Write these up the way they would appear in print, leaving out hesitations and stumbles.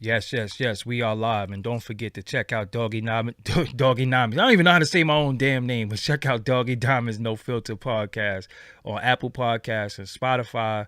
Yes, yes, yes. We are live, and don't forget to check out Doggy Diamond. Doggy Diamond. I don't even know how to say my own damn name, but check out Doggy Diamond's No Filter podcast on Apple Podcasts and Spotify.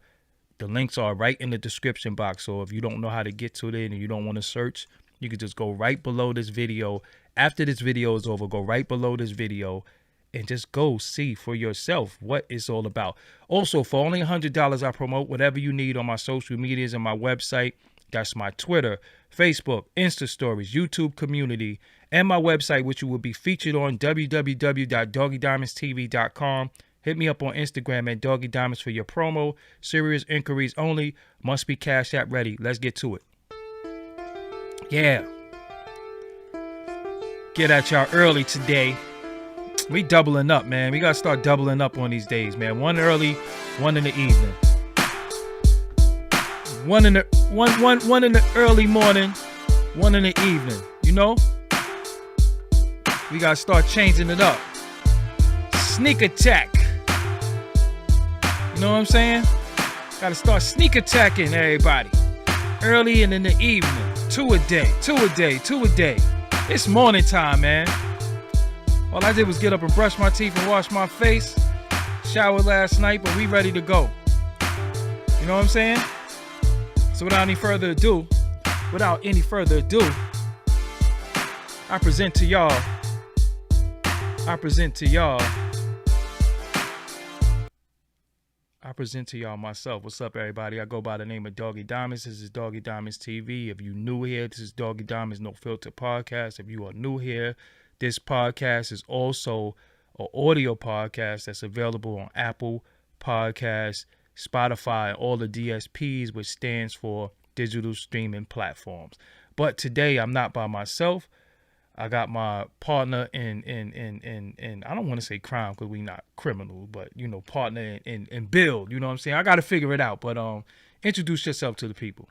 The links are right in the description box. So if you don't know how to get to it and you don't want to search, you can just go right below this video. After this video is over, go right below this video and just go see for yourself what it's all about. Also, for only $100, I promote whatever you need on my social medias and my website. That's my Twitter, Facebook, Insta Stories, YouTube community, and my website, which you will be featured on www.doggydiamondstv.com. Hit me up on Instagram at Doggy Diamonds for your promo. Serious inquiries only. Must be Cash App ready. Let's get to it. Yeah. Get at y'all early today. We doubling up, man. We got to start doubling up on these days, man. One early, one in the evening. One in the early morning, one in the evening. You know? We got to start changing it up. Sneak attack. You know what I'm saying? Got to start sneak attacking everybody. Early and in the evening. Two a day. It's morning time, man. All I did was get up and brush my teeth and wash my face. Showered last night, but we ready to go. You know what I'm saying? So without any further ado, I present to y'all myself. What's up, everybody? I go by the name of Doggy Diamonds. This is Doggy Diamonds TV. If you new here, this is Doggy Diamonds No Filter podcast. If you are new here, this podcast is also an audio podcast that's available on Apple Podcasts, Spotify, and all the DSPs, which stands for digital streaming platforms. But today I'm not by myself. I got my partner in I don't want to say crime because we not criminal, but you know, partner in build. You know what I'm saying? I got to figure it out. But introduce yourself to the people.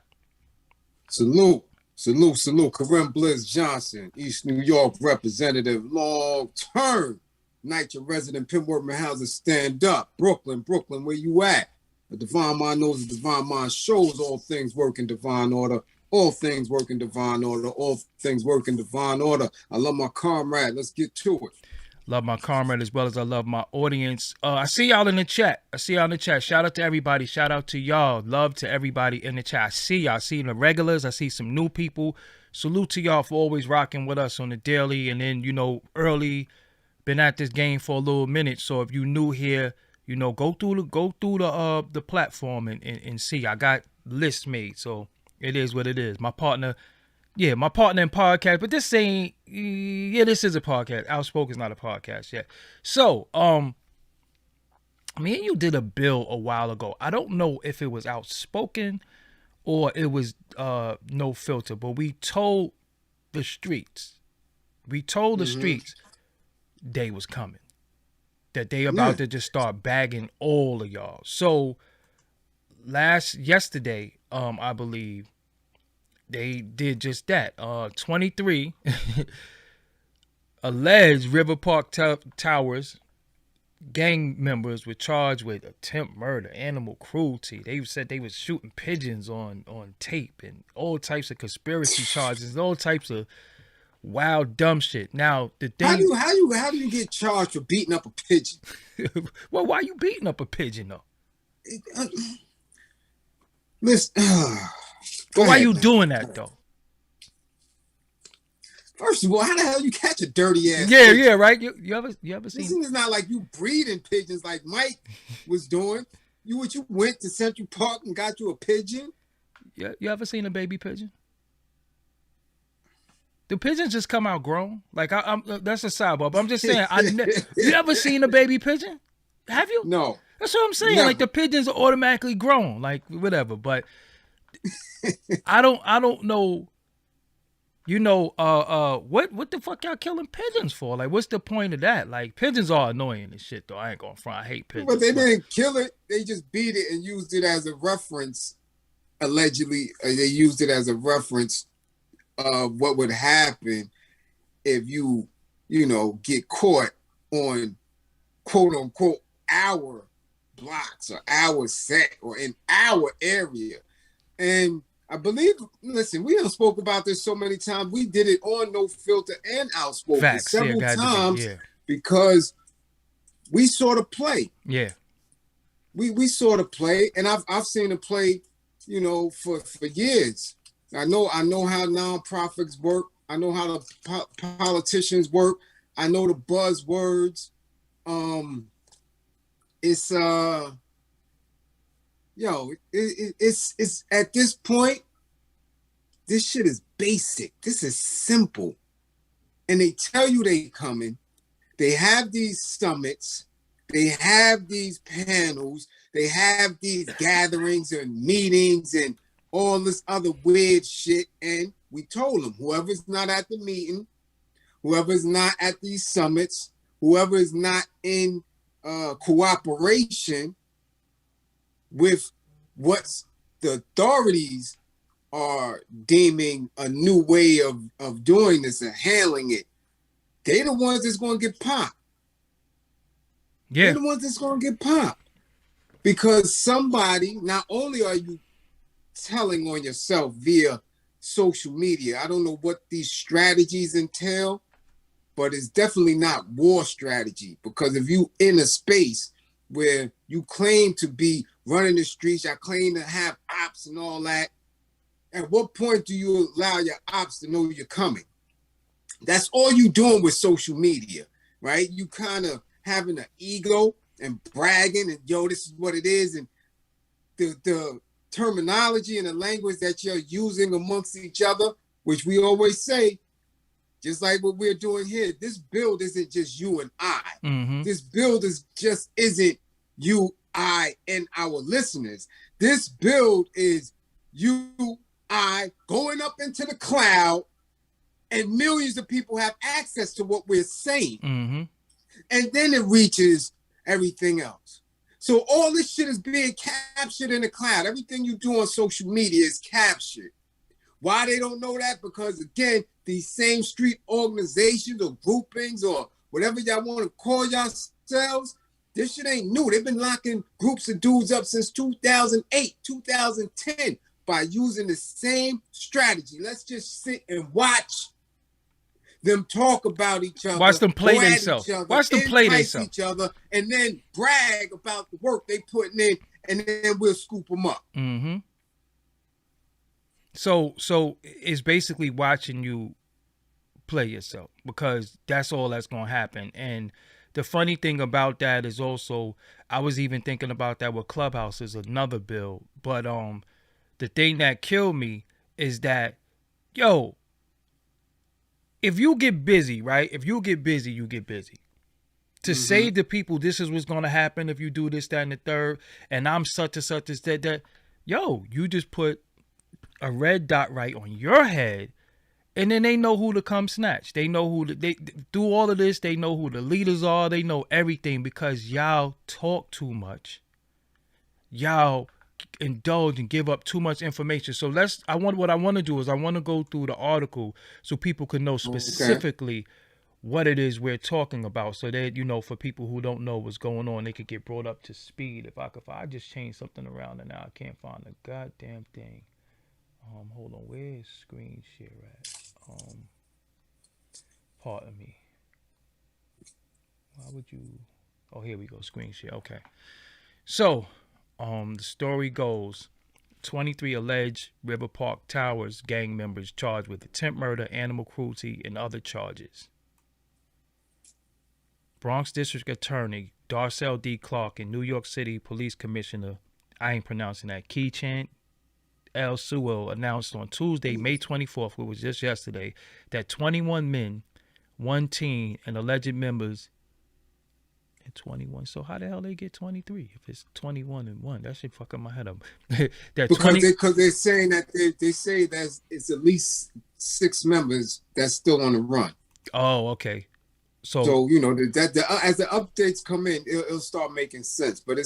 Salute. Kareem Bliss Johnson, East New York representative, long term. Nitro resident, Penworthman Housing, stand up. Brooklyn, where you at? A divine mind knows a divine mind shows all things work in divine order. All things work in divine order. All things work in divine order. I love my comrade. Let's get to it. Love my comrade as well as I love my audience. I see y'all in the chat. Shout out to everybody. Shout out to y'all. Love to everybody in the chat. I see y'all. I see the regulars. I see some new people. Salute to y'all for always rocking with us on the daily. And then, you know, early. Been at this game for a little minute. So if you new here, you know, go through the platform and see. I got lists made. So it is what it is. My partner in podcast, but this is a podcast. Outspoken is not a podcast yet. So, me and you did a bill a while ago. I don't know if it was Outspoken or it was No Filter, but we told the streets. Day was coming. That they about to just start bagging all of y'all. So, yesterday, I believe, they did just that. 23 alleged River Park Towers gang members were charged with attempt murder, animal cruelty. They said they was shooting pigeons on tape and all types of conspiracy charges, all types of wild dumb shit. Now the thing, how do you get charged for beating up a pigeon? Well, why you beating up a pigeon though? Listen. But why you doing that though? First of all, how the hell you catch a dirty ass? Yeah, right. You ever seen? It's not like you breeding pigeons like Mike was doing. You went to Central Park and got you a pigeon? Yeah, you ever seen a baby pigeon? Do pigeons just come out grown? Like I'm that's a sidebar, but I'm just saying. You ever seen a baby pigeon? Have you? No. That's what I'm saying. Never. Like the pigeons are automatically grown, like whatever. But I don't know. You know, what the fuck y'all killing pigeons for? Like, what's the point of that? Like, pigeons are annoying and shit, though. I ain't gonna front. I hate pigeons. But they didn't kill it. They just beat it and used it as a reference. Allegedly, they used it as a reference of what would happen if you get caught on quote unquote our blocks or our set or in our area. And I believe, listen, we done spoke about this so many times. We did it on No Filter and Outspoken Facts. Yeah, several got to be. times Yeah. because we sort of play. Yeah. We sort of play, and I've seen it play, you know, for years. I know how nonprofits work. I know how the politicians work. I know the buzzwords. It's it's at this point, this shit is basic. This is simple, and they tell you they coming. They have these summits. They have these panels. They have these gatherings and meetings and all this other weird shit. And we told them, whoever's not at the meeting, whoever's not at these summits, whoever is not in cooperation with what the authorities are deeming a new way of doing this and handling it, they the ones that's going to get popped. Yeah. They're the ones that's going to get popped. Because somebody, not only are you telling on yourself via social media, I don't know what these strategies entail, but it's definitely not war strategy. Because if you in a space where you claim to be running the streets, I claim to have ops and all that, at what point do you allow your ops to know you're coming? That's all you doing with social media, right? You kind of having an ego and bragging and, yo, this is what it is. And the terminology and the language that you're using amongst each other, which we always say, just like what we're doing here, this build isn't just you and I. Mm-hmm. This build isn't you, I, and our listeners. This build is you, I, going up into the cloud, and millions of people have access to what we're saying. Mm-hmm. And then it reaches everything else. So all this shit is being captured in the cloud. Everything you do on social media is captured. Why they don't know that? Because again, these same street organizations or groupings or whatever y'all want to call yourselves, this shit ain't new. They've been locking groups of dudes up since 2008, 2010 by using the same strategy. Let's just sit and watch them talk about each other. Watch them play themselves. Watch them play themselves. Each other, and then brag about the work they putting in, and then we'll scoop them up. Mm-hmm. So it's basically watching you play yourself, because that's all that's gonna happen. And the funny thing about that is also, I was even thinking about that with Clubhouse is another bill. But the thing that killed me is that, yo, if you get busy, right? If you get busy, you get busy. To say to people, this is what's going to happen if you do this, that, and the third, and I'm such and such, this, that. Yo, you just put a red dot right on your head, and then they know who to come snatch. They know who they do all of this. They know who the leaders are. They know everything, because y'all talk too much. Y'all indulge and give up too much information. So what I want to do is I want to go through the article so people can know specifically what it is we're talking about, so that, you know, for people who don't know what's going on, they could get brought up to speed. I just changed something around and now I can't find the goddamn thing. Hold on, where's screen share at? Pardon me. Why would you? Oh, here we go, screen share. Okay. So, the story goes, 23 alleged River Park Towers gang members charged with attempt murder, animal cruelty, and other charges. Bronx District Attorney Darcel D. Clark and New York City Police Commissioner, I ain't pronouncing that, Keechant Sewell, announced on Tuesday, May 24th, which was just yesterday, that 21 men, 1 teen, and alleged members, and 21. So how the hell they get 23 if it's 21 and 1? That shit fucking my head up. Because they're saying that they say that it's at least 6 members that's still on the run. Oh, okay. So you know that as the updates come in, it'll start making sense. But they're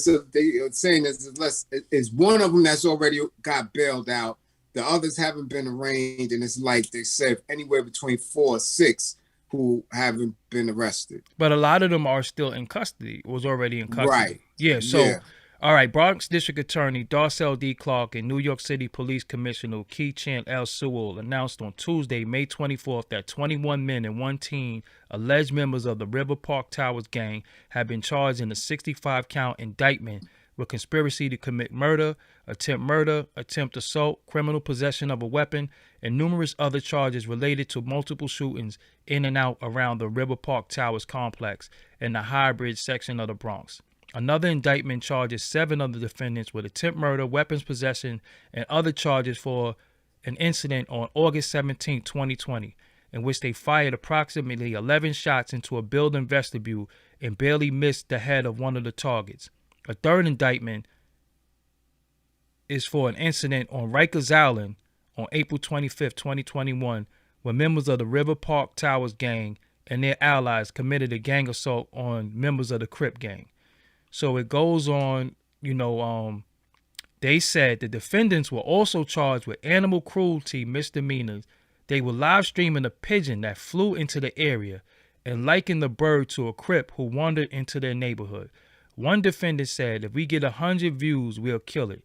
saying it's one of them that's already got bailed out. The others haven't been arraigned, and it's like they said anywhere between 4 or 6 who haven't been arrested. But a lot of them are still in custody. Was already in custody. Right. Yeah. So, yeah. All right, Bronx District Attorney Darcel D. Clark and New York City Police Commissioner Keechant Sewell announced on Tuesday, May 24th, that 21 men and one teen, alleged members of the River Park Towers gang, have been charged in a 65-count indictment with conspiracy to commit murder, attempt assault, criminal possession of a weapon, and numerous other charges related to multiple shootings in and out around the River Park Towers complex in the Highbridge section of the Bronx. Another indictment charges 7 other defendants with attempt murder, weapons possession, and other charges for an incident on August 17, 2020, in which they fired approximately 11 shots into a building vestibule and barely missed the head of one of the targets. A third indictment is for an incident on Rikers Island on April 25, 2021, when members of the River Park Towers gang and their allies committed a gang assault on members of the Crips gang. So it goes on, they said the defendants were also charged with animal cruelty misdemeanors. They were live streaming a pigeon that flew into the area and likened the bird to a Crip who wandered into their neighborhood. One defendant said, if we get 100 views, we'll kill it.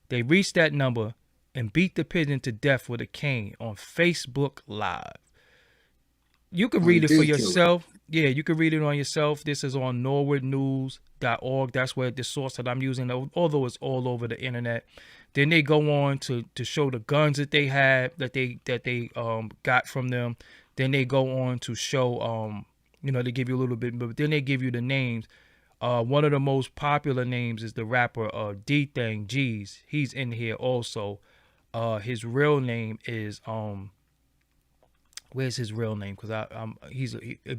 They reached that number and beat the pigeon to death with a cane on Facebook Live. You can read it for yourself. Yeah, you can read it on yourself. This is on norwoodnews.org. That's where the source that I'm using, although it's all over the internet. Then they go on to show the guns that they had, that they got from them. Then they go on to show, they give you a little bit, but then they give you the names. One of the most popular names is the rapper D-Thing, G's. He's in here also. His real name is where's his real name? Because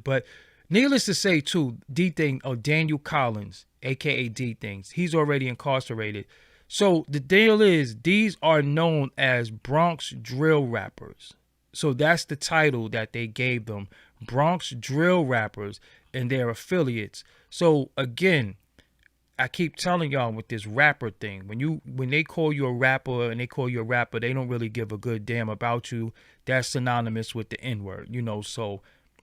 but needless to say too, D-Thing or Daniel Collins, aka D-Things, he's already incarcerated. So the deal is, these are known as Bronx drill rappers. So that's the title that they gave them, Bronx drill rappers and their affiliates. So again, I keep telling y'all with this rapper thing, when they call you a rapper and they call you a rapper, they don't really give a good damn about you. That's synonymous with the N-word, So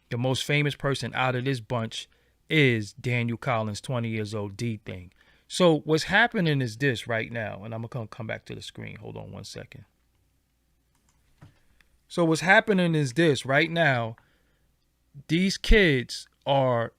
the most famous person out of this bunch is Daniel Collins, 20 years old, D-Thing. So what's happening is this right now, and I'm gonna come back to the screen. Hold on one second. So what's happening is this right now. These kids are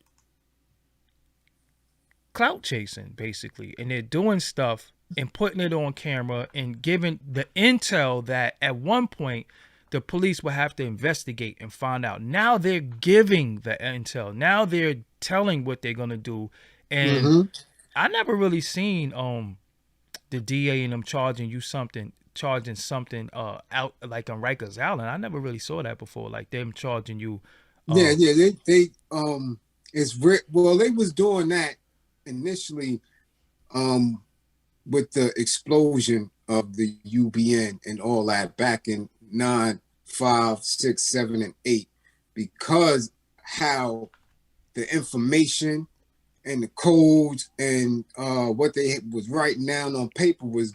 clout chasing basically, and they're doing stuff and putting it on camera and giving the intel that at one point the police will have to investigate and find out. Now they're giving the intel. Now they're telling what they're gonna do. And I never really seen the DA and them charging something out like on Rikers Island. I never really saw that before, like them charging you. They was doing that initially with the explosion of the UBN and all that back in 9, 5, 6, 7, and 8, because how the information and the codes and what they was writing down on paper was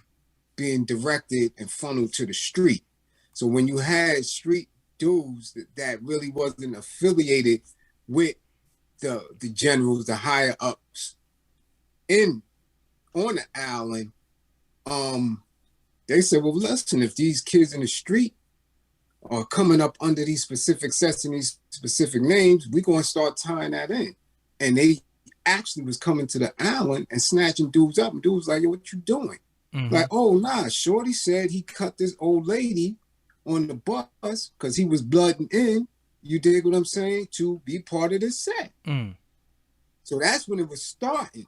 being directed and funneled to the street. So when you had street dudes that really wasn't affiliated with the generals, the higher ups on the island, they said, well, listen, if these kids in the street are coming up under these specific sets and these specific names, we're going to start tying that in. And they actually was coming to the island and snatching dudes up, and dudes like, yo, what you doing? Like, oh, nah, Shorty said he cut this old lady on the bus because he was blooding in, you dig what I'm saying, to be part of this set. So that's when it was starting.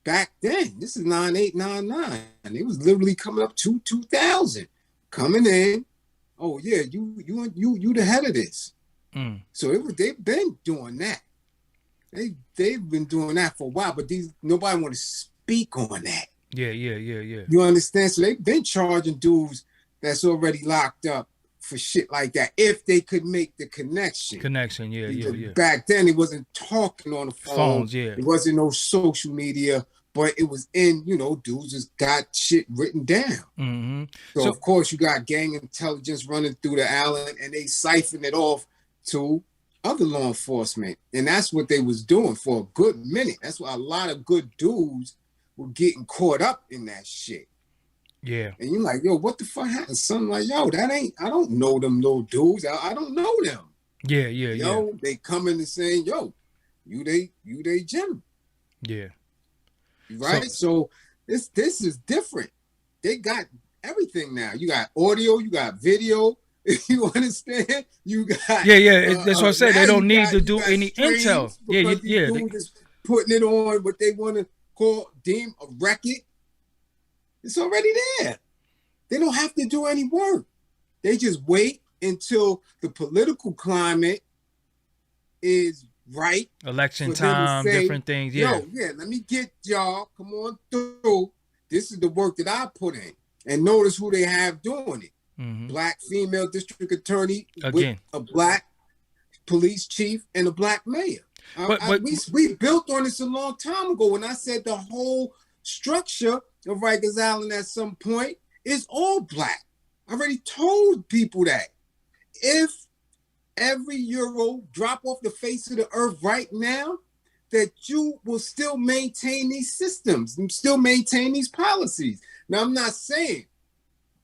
Back then, this is 98, 99, and it was literally coming up to 2000, coming in. Oh yeah, you the head of this. So they've been doing that. They've been doing that for a while, but nobody want to speak on that. Yeah. You understand? So they've been charging dudes that's already locked up for shit like that, if they could make the connection. Yeah. Back then, it wasn't talking on the phone. It wasn't no social media, but it was in, dudes just got shit written down. So, of course, you got gang intelligence running through the island, and they siphon it off to other law enforcement. And that's what they was doing for a good minute. That's why a lot of good dudes were getting caught up in that shit. Yeah. And you're like, yo, what the fuck happened? Something like, yo, I don't know them little dudes. I don't know them. Yeah. Yo, they coming and saying, yo, you they Jim. Yeah. Right? So this is different. They got everything now. You got audio, you got video. You understand? You got that's what I said. They don't need to do any intel. Yeah. Just putting it on what they want to deem a record. It's already there. They don't have to do any work. They just wait until the political climate is right. Election time, say, different things. Yeah. Let me get y'all. Come on through. This is the work that I put in. And notice who they have doing it. Mm-hmm. Black female district attorney with a black police chief and a black mayor. We built on this a long time ago when I said the whole structure of Rikers Island at some point is all black. I already told people that. If every Euro drop off the face of the earth right now, that you will still maintain these systems and still maintain these policies. Now, I'm not saying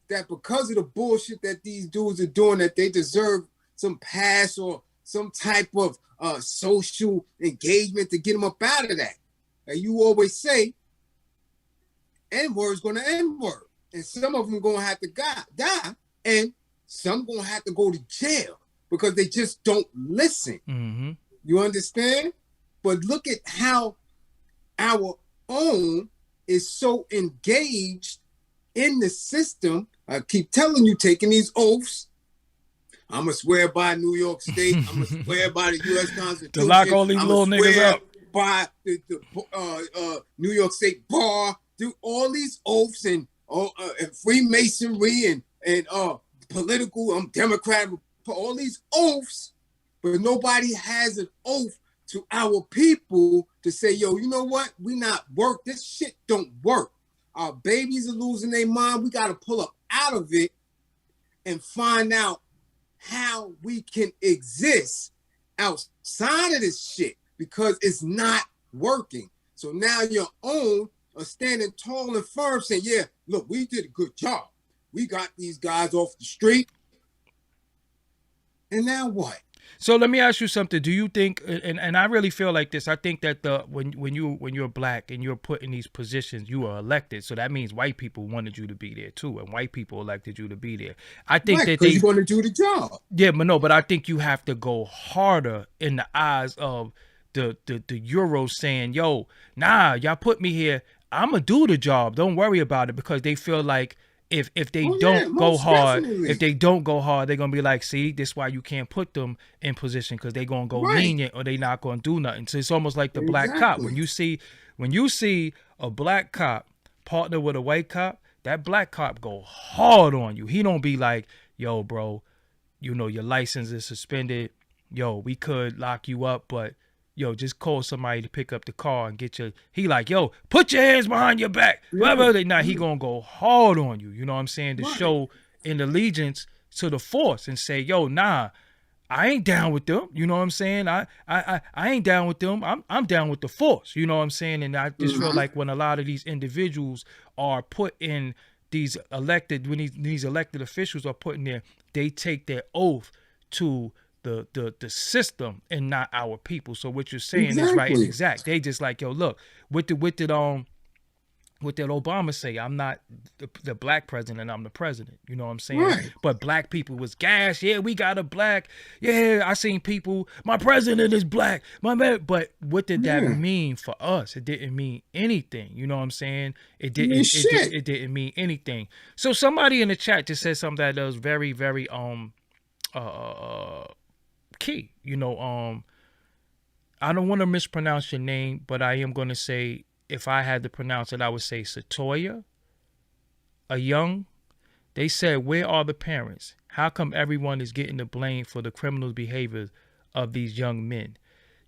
that because of the bullshit that these dudes are doing, that they deserve some pass or some type of social engagement to get them up out of that. And you always say, N-word's gonna N-word. And some of them gonna have to die, and some gonna have to go to jail because they just don't listen. Mm-hmm. You understand? But look at how our own is so engaged in the system. I keep telling you, taking these oaths. I'm going to swear by New York State. I'm going to swear by the U.S. Constitution. To lock all these little niggas up. By the New York State Bar. Do all these oaths and Freemasonry and political, Democrat, all these oaths. But nobody has an oath to our people to say, yo, you know what? We not work. This shit don't work. Our babies are losing their mind. We got to pull up out of it and find out how we can exist outside of this shit because it's not working. So now your own are standing tall and firm saying, yeah, look, we did a good job. We got these guys off the street. And now what? So let me ask you something. Do you think, and I really feel like this, I think that when you're black and you're put in these positions, you are elected. So that means white people wanted you to be there too, and white people elected you to be there. I think that they want to do the job. Yeah, but I think you have to go harder in the eyes of the Euros saying, yo, nah, y'all put me here. I'm gonna do the job. Don't worry about it, because they feel like if they don't go hard, they're gonna be like, see, this is why you can't put them in position, because they're gonna go lenient or they not gonna do nothing. So it's almost like the black cop. When you see a black cop partner with a white cop, that black cop go hard on you. He don't be like, yo, bro, you know your license is suspended. Yo, we could lock you up, but yo, just call somebody to pick up the car and get your. He like, yo, put your hands behind your back. Nah, he gonna go hard on you. You know what I'm saying? To show an allegiance to the force and say, yo, nah, I ain't down with them. You know what I'm saying? I ain't down with them. I'm down with the force. You know what I'm saying? And I just feel like when a lot of these individuals are put in these elected, when these elected officials are put in there, they take their oath to the system and not our people. So what you're saying is right and exact. They just like, yo, look, what did Obama say? I'm not the black president, I'm the president. You know what I'm saying? Right. But black people was gassed. Yeah, we got a black. Yeah, I seen people, my president is black. My man. But what did that mean for us? It didn't mean anything. You know what I'm saying? It didn't mean anything. So somebody in the chat just said something that was very, very key. You know, I don't want to mispronounce your name, but I am going to say, if I had to pronounce it, I would say Satoya, a young. They said, where are the parents? How come everyone is getting the blame for the criminal behavior of these young men?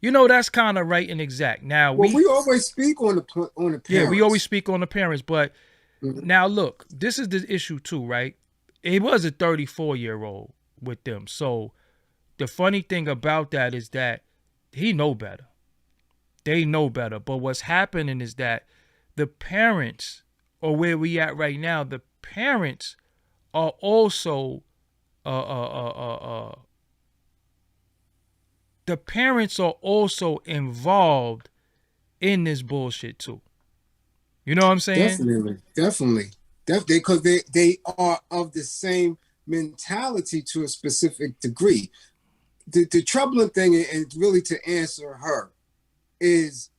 You know, that's kind of right and exact. Now, we always speak on the parents. Yeah, we always speak on the parents, but now look, this is the issue too, right? It was a 34-year-old with them. So the funny thing about that is that he know better. They know better. But what's happening is that the parents, or where we at right now, the parents are also the parents are also involved in this bullshit too. You know what I'm saying? Definitely. Because they are of the same mentality to a specific degree. The troubling thing, and really to answer her, is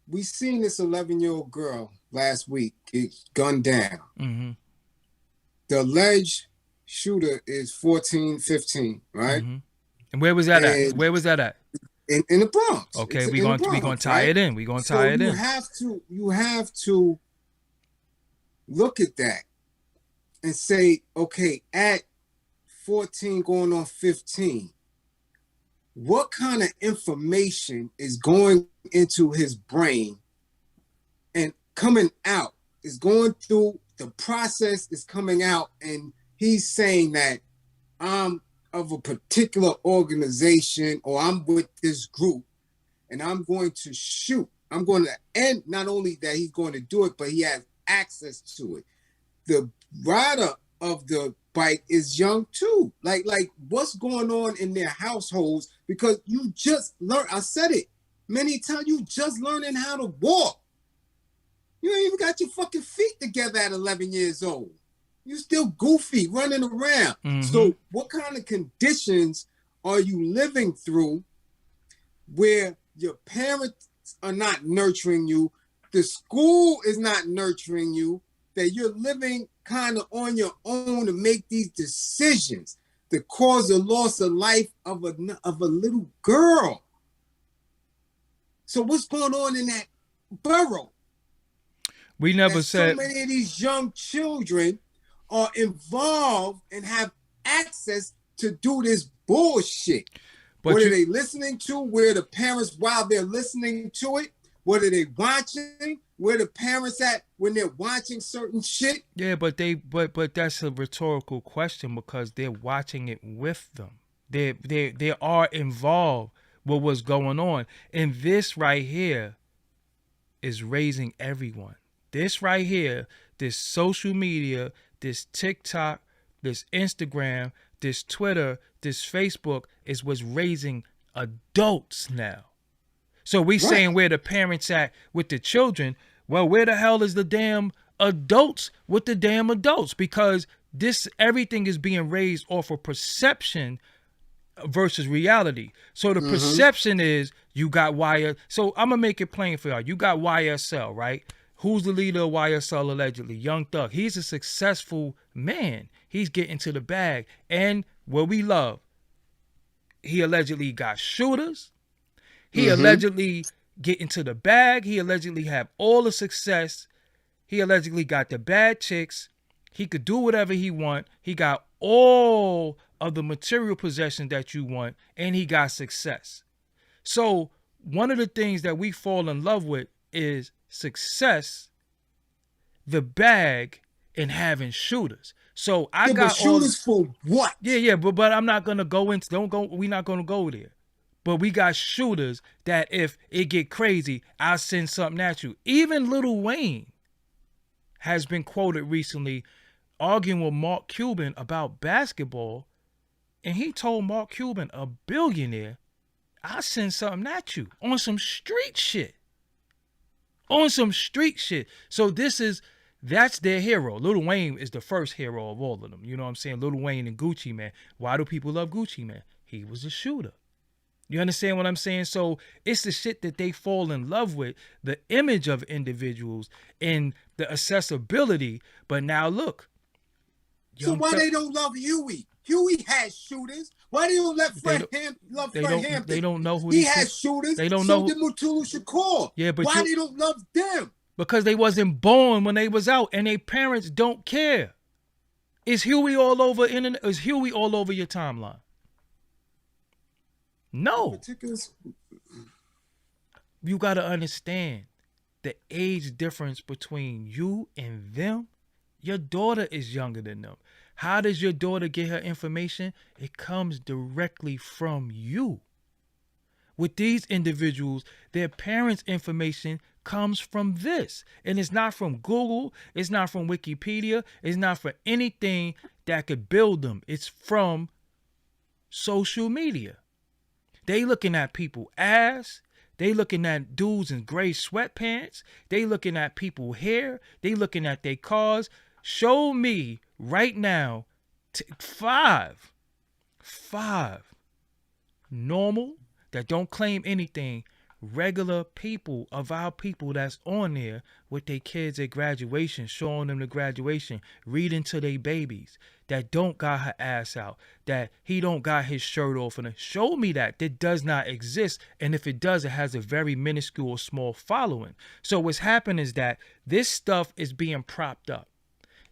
we seen this 11-year-old girl last week get gunned down. Mm-hmm. The alleged shooter is 14, 15, right? Mm-hmm. And where was that at? Where was that at? In the Bronx. Okay, we're gonna tie it in. We're gonna tie it in. You have to look at that and say, okay, at 14 going on 15, what kind of information is going into his brain and coming out? Is going through the process, is coming out, and he's saying that I'm of a particular organization, or I'm with this group, and I'm going to shoot. I'm going to, and not only that he's going to do it, but he has access to it. The rider of the bike is young too. Like what's going on in their households? Because you just learned, I said it many times, you just learning how to walk. You ain't even got your fucking feet together at 11 years old. You still goofy, running around. Mm-hmm. So what kind of conditions are you living through where your parents are not nurturing you, the school is not nurturing you, that you're living kind of on your own to make these decisions that cause the loss of life of a little girl? So what's going on in that borough? We never said so many of these young children are involved and have access to do this bullshit. What are they listening to? Where the parents, while they're listening to it, what are they watching? Where the parents at when they're watching certain shit? Yeah, but that's a rhetorical question, because they're watching it with them. They are involved with what's going on. And this right here is raising everyone. This right here, this social media, this TikTok, this Instagram, this Twitter, this Facebook is what's raising adults now. So we saying where the parents at with the children. Well, where the hell is the damn adults with the damn adults? Because everything is being raised off of perception versus reality. So the perception is you got So I'm gonna make it plain for y'all. You got YSL, right? Who's the leader of YSL allegedly? Young Thug. He's a successful man. He's getting to the bag. And what we love, he allegedly got shooters. He allegedly get into the bag. He allegedly have all the success. He allegedly got the bad chicks. He could do whatever he want. He got all of the material possessions that you want, and he got success. So one of the things that we fall in love with is success, the bag, and having shooters. So I got shooters for what? Yeah, but I'm not gonna go into. We're not gonna go there. But we got shooters that if it get crazy, I'll send something at you. Even Lil Wayne has been quoted recently arguing with Mark Cuban about basketball, and he told Mark Cuban, a billionaire, I'll send something at you on some street shit. On some street shit. So that's their hero. Lil Wayne is the first hero of all of them. You know what I'm saying? Lil Wayne and Gucci Mane. Why do people love Gucci Mane? He was a shooter. You understand what I'm saying? So it's the shit that they fall in love with, the image of individuals and the accessibility. But now look. So why they don't love Huey? Huey has shooters. Why they don't let Fred Hampton? They don't know who he has shooters. They don't know. So did Mutulu Shakur. Yeah, but why they don't love them? Because they wasn't born when they was out, and their parents don't care. Is Huey all over internet? Is Huey all over your timeline? No. You got to understand the age difference between you and them. Your daughter is younger than them. How does your daughter get her information? It comes directly from you. with these individuals, their parents' information comes from this. And it's not from Google, it's not from Wikipedia, it's not from anything that could build them. It's from social media. They looking at people ass. They looking at dudes in gray sweatpants. They looking at people hair. They looking at their cars. Show me right now five normal, that don't claim anything, regular people of our people that's on there with their kids at graduation, showing them the graduation, reading to their babies, that don't got her ass out, that he don't got his shirt off. And show me that does not exist. And if it does, it has a very minuscule, small following. So what's happened is that this stuff is being propped up.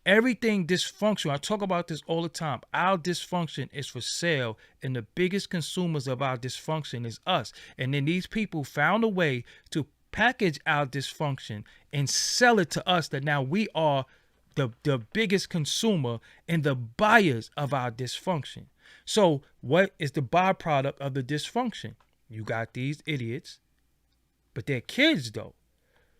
Everything dysfunctional. I talk about this all the time. Our dysfunction is for sale, and the biggest consumers of our dysfunction is us. And then these people found a way to package our dysfunction and sell it to us, that now we are the biggest consumer and the buyers of our dysfunction. So what is the byproduct of the dysfunction? You got these idiots, but they're kids though.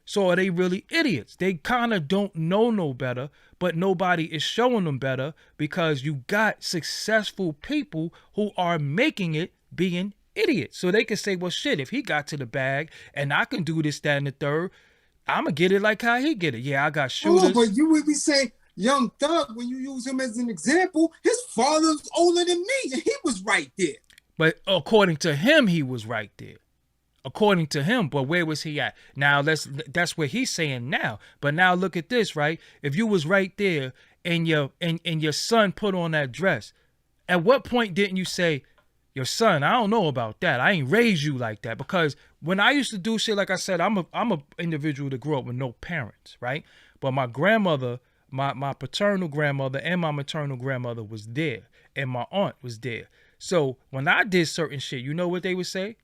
So are they really idiots? They kind of don't know no better, but nobody is showing them better, because you got successful people who are making it being idiots. So they can say, well, shit, if he got to the bag and I can do this, that, and the third, I'm going to get it like how he get it. Yeah, I got shooters. Oh, but you would be saying, Young Thug, when you use him as an example, his father's older than me, and he was right there. But according to him, he was right there. According to him, but where was he at? Now that's what he's saying now. But now look at this, right? If you was right there and your son put on that dress, at what point didn't you say, your son, I don't know about that. I ain't raised you like that. Because when I used to do shit, like I said, I'm a individual that grew up with no parents, right? But my grandmother, my paternal grandmother and my maternal grandmother was there, and my aunt was there. So when I did certain shit, you know what they would say?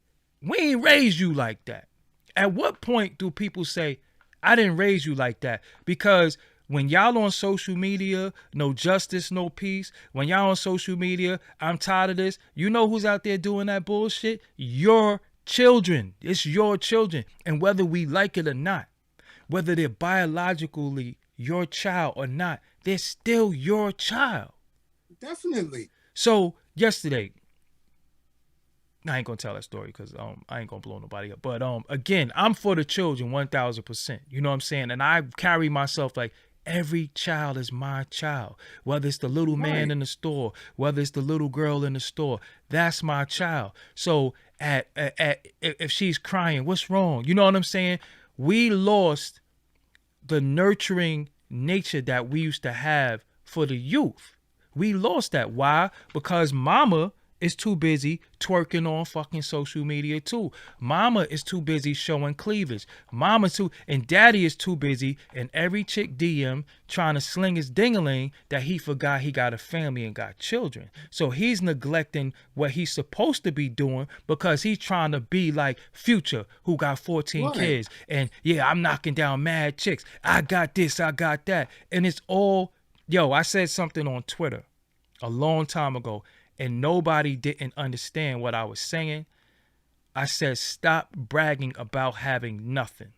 We ain't raised you like that. At what point do people say, I didn't raise you like that? Because when y'all on social media, no justice, no peace. When y'all on social media, I'm tired of this. You know who's out there doing that bullshit? Your children. It's your children. And whether we like it or not, whether they're biologically your child or not, they're still your child. Definitely. So yesterday, I ain't gonna tell that story because I ain't gonna blow nobody up. But again, I'm for the children 1000%. You know what I'm saying? And I carry myself like every child is my child. Whether it's the little man in the store, whether it's the little girl in the store, that's my child. So if she's crying, what's wrong? You know what I'm saying? We lost the nurturing nature that we used to have for the youth. We lost that. Why? Because mama is too busy twerking on fucking social media too. Mama is too busy showing cleavage. And daddy is too busy in every chick DM trying to sling his ding-a-ling that he forgot he got a family and got children. So he's neglecting what he's supposed to be doing because he's trying to be like Future, who got 14 kids. And yeah, I'm knocking down mad chicks. I got this, I got that. And it's all, I said something on Twitter a long time ago, and nobody didn't understand what I was saying. I said, stop bragging about having nothing.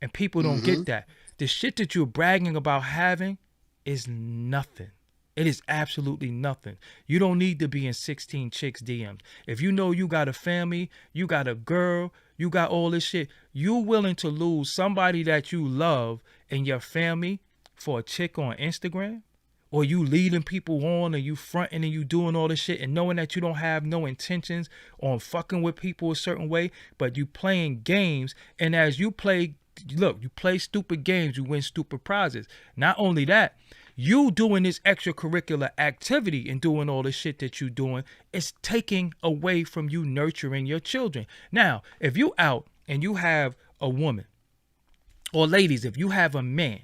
And people don't get that. The shit that you're bragging about having is nothing. It is absolutely nothing. You don't need to be in 16 chicks DMs. If you know you got a family, you got a girl, you got all this shit, you willing to lose somebody that you love in your family for a chick on Instagram? Or you leading people on, and you fronting and you doing all this shit and knowing that you don't have no intentions on fucking with people a certain way, but you playing games. And as you play, you play stupid games, you win stupid prizes. Not only that, you doing this extracurricular activity and doing all the shit that you doing is taking away from you nurturing your children. Now, if you out and you have a woman, or ladies, if you have a man,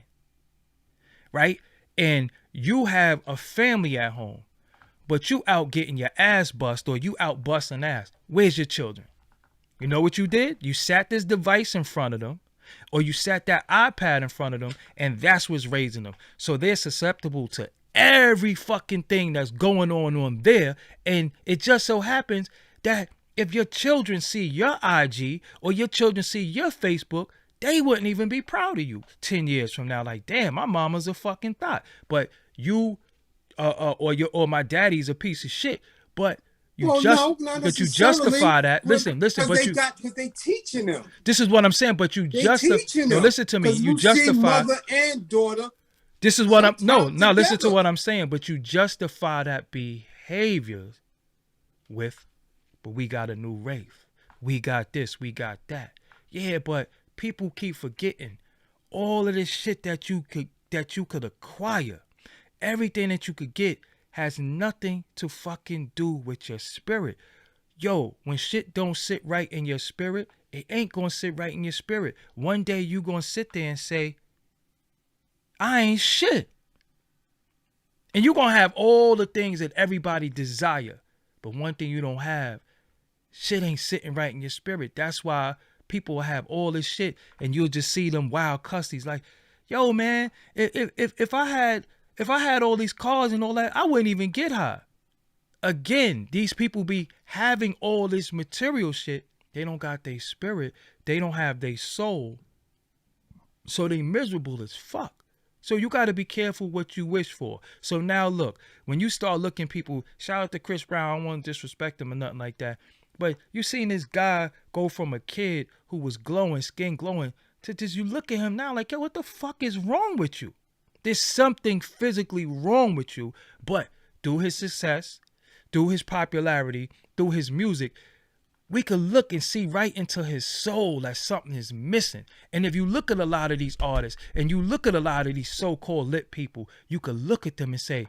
right? And you have a family at home, but you out getting your ass bust, or you out busting ass. Where's your children? You know what you did? You sat this device in front of them, or you sat that iPad in front of them, and that's what's raising them. So they're susceptible to every fucking thing that's going on there. And it just so happens that If your children see your IG or your children see your Facebook, they wouldn't even be proud of you 10 years from now. Like, damn, my mama's a fucking thought. But you, or my daddy's a piece of shit. But you justify that. Listen, but because they teaching them. This is what I'm saying. But you justify. No, listen to me. You justify mother and daughter. This is what I'm. No, now listen to what I'm saying. But you justify that behavior with, but we got a new rave. We got this. We got that. Yeah, but people keep forgetting all of this shit that you could acquire. Everything that you could get has nothing to fucking do with your spirit. Yo, when shit don't sit right in your spirit, it ain't gonna sit right in your spirit. One day you gonna sit there and say, I ain't shit. And you gonna have all the things that everybody desire. But one thing you don't have, shit ain't sitting right in your spirit. That's why people have all this shit and you'll just see them wild cussies like, yo man, if I had all these cars and all that, I wouldn't even get high. Again, these people be having all this material shit. They don't got their spirit. They don't have their soul. So they miserable as fuck. So you got to be careful what you wish for. So now look, when you start looking people, shout out to Chris Brown, I don't want to disrespect him or nothing like that. But you seen this guy go from a kid who was glowing, skin glowing, to just you look at him now like, yo, what the fuck is wrong with you? There's something physically wrong with you. But through his success, through his popularity, through his music, we could look and see right into his soul that something is missing. And if you look at a lot of these artists and you look at a lot of these so-called lit people, you could look at them and say,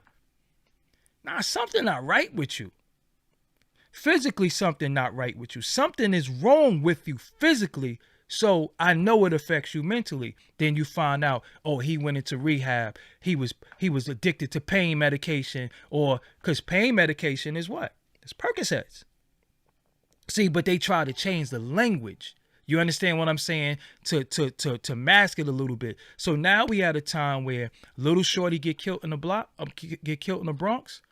nah, something not right with you. Physically, something not right with you. Something is wrong with you physically. So I know it affects you mentally. Then you find out, oh, he went into rehab. He was addicted to pain medication, or because pain medication is what? It's Percocets. See, but they try to change the language. You understand what I'm saying? To mask it a little bit. So now we at a time where little shorty get killed in the Bronx.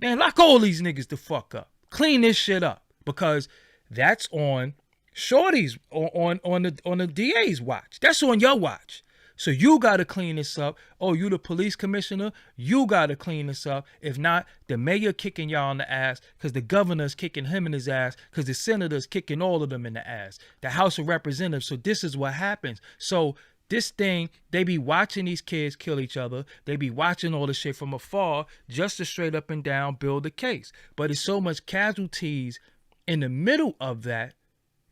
Man, lock all these niggas the fuck up. Clean this shit up, because that's on shorty's on the DA's watch. That's on your watch. So you got to clean this up. Oh, you the police commissioner? You got to clean this up. If not, the mayor kicking y'all in the ass, because the governor's kicking him in his ass, because the senator's kicking all of them in the ass. The House of Representatives. So this is what happens. So this thing, they be watching these kids kill each other. They be watching all this shit from afar just to straight up and down build a case. But it's so much casualties in the middle of that,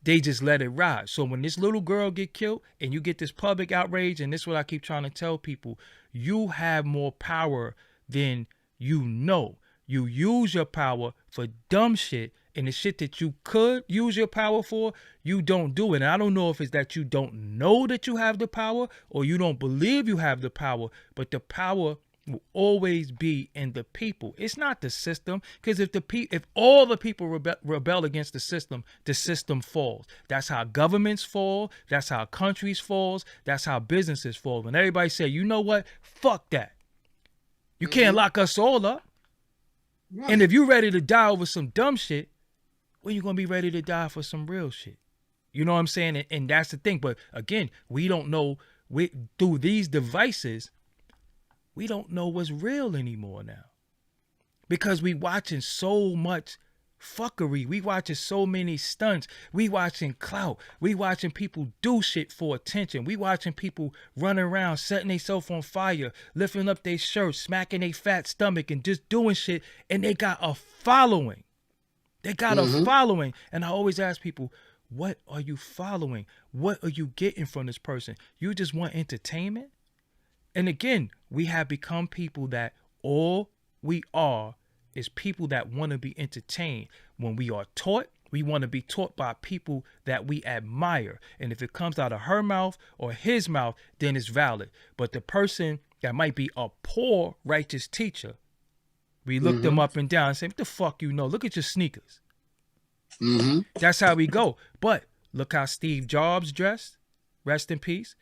they just let it ride. So when this little girl get killed and you get this public outrage, and this is what I keep trying to tell people, you have more power than you know. You use your power for dumb shit, and the shit that you could use your power for, you don't do it. And I don't know if it's that you don't know that you have the power or you don't believe you have the power, but the power will always be in the people. It's not the system, because if all the people rebel against the system falls. That's how governments fall. That's how countries falls. That's how businesses fall. When everybody say, you know what, fuck that. You can't lock us all up. Right. And if you're ready to die over some dumb shit, when you gonna be ready to die for some real shit? You know what I'm saying? And that's the thing. But again, we don't know. Through these devices, we don't know what's real anymore now, because we watching so much fuckery. We watching so many stunts. We watching clout. We watching people do shit for attention. We watching people running around, setting themselves on fire, lifting up their shirts, smacking their fat stomach, and just doing shit. And they got a following. They got a following. And I always ask people, what are you following? What are you getting from this person? You just want entertainment? And again, we have become people that all we are is people that want to be entertained. When we are taught, we want to be taught by people that we admire. And if it comes out of her mouth or his mouth, then it's valid. But the person that might be a poor righteous teacher, we look them up and down and say, what the fuck you know? Look at your sneakers. That's how we go. But look how Steve Jobs dressed. Rest in peace.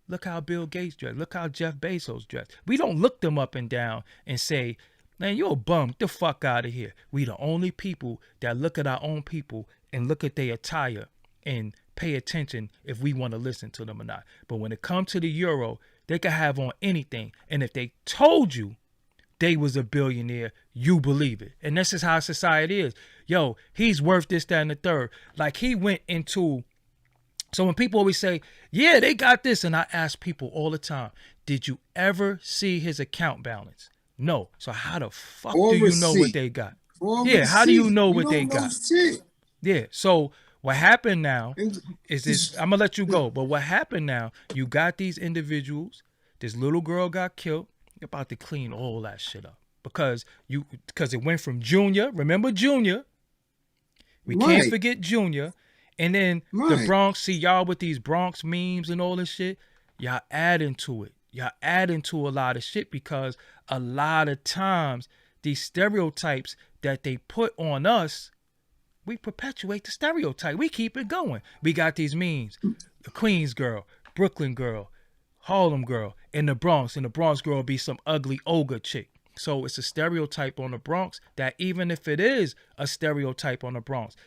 Look how Bill Gates dressed. Look how Jeff Bezos dressed. We don't look them up and down and say, Man, you a bum. Get the fuck out of here. We the only people that look at our own people and look at their attire and pay attention if we want to listen to them or not. But when it comes to the Euro, they can have on anything. And if they told you they was a billionaire, you believe it. And this is how society is. Yo, he's worth this, that, and the third. Like he went into... So when people always say, yeah, they got this. And I ask people all the time, did you ever see his account balance? No. So how the fuck do you know what they got? Yeah, how do you know what they got? Yeah, so what happened now is this, I'm going to let you go, but what happened now, you got these individuals, this little girl got killed, you're about to clean all that shit up because it went from Junior, remember Junior, we can't forget Junior, and then the Bronx, see y'all with these Bronx memes and all this shit, y'all adding to it. Y'all adding to a lot of shit because a lot of times these stereotypes that they put on us, we perpetuate the stereotype. We keep it going. We got these memes. The Queens girl, Brooklyn girl, Harlem girl, in the Bronx. And the Bronx girl be some ugly ogre chick. So it's a stereotype on the Bronx that even if it is a stereotype on the Bronx,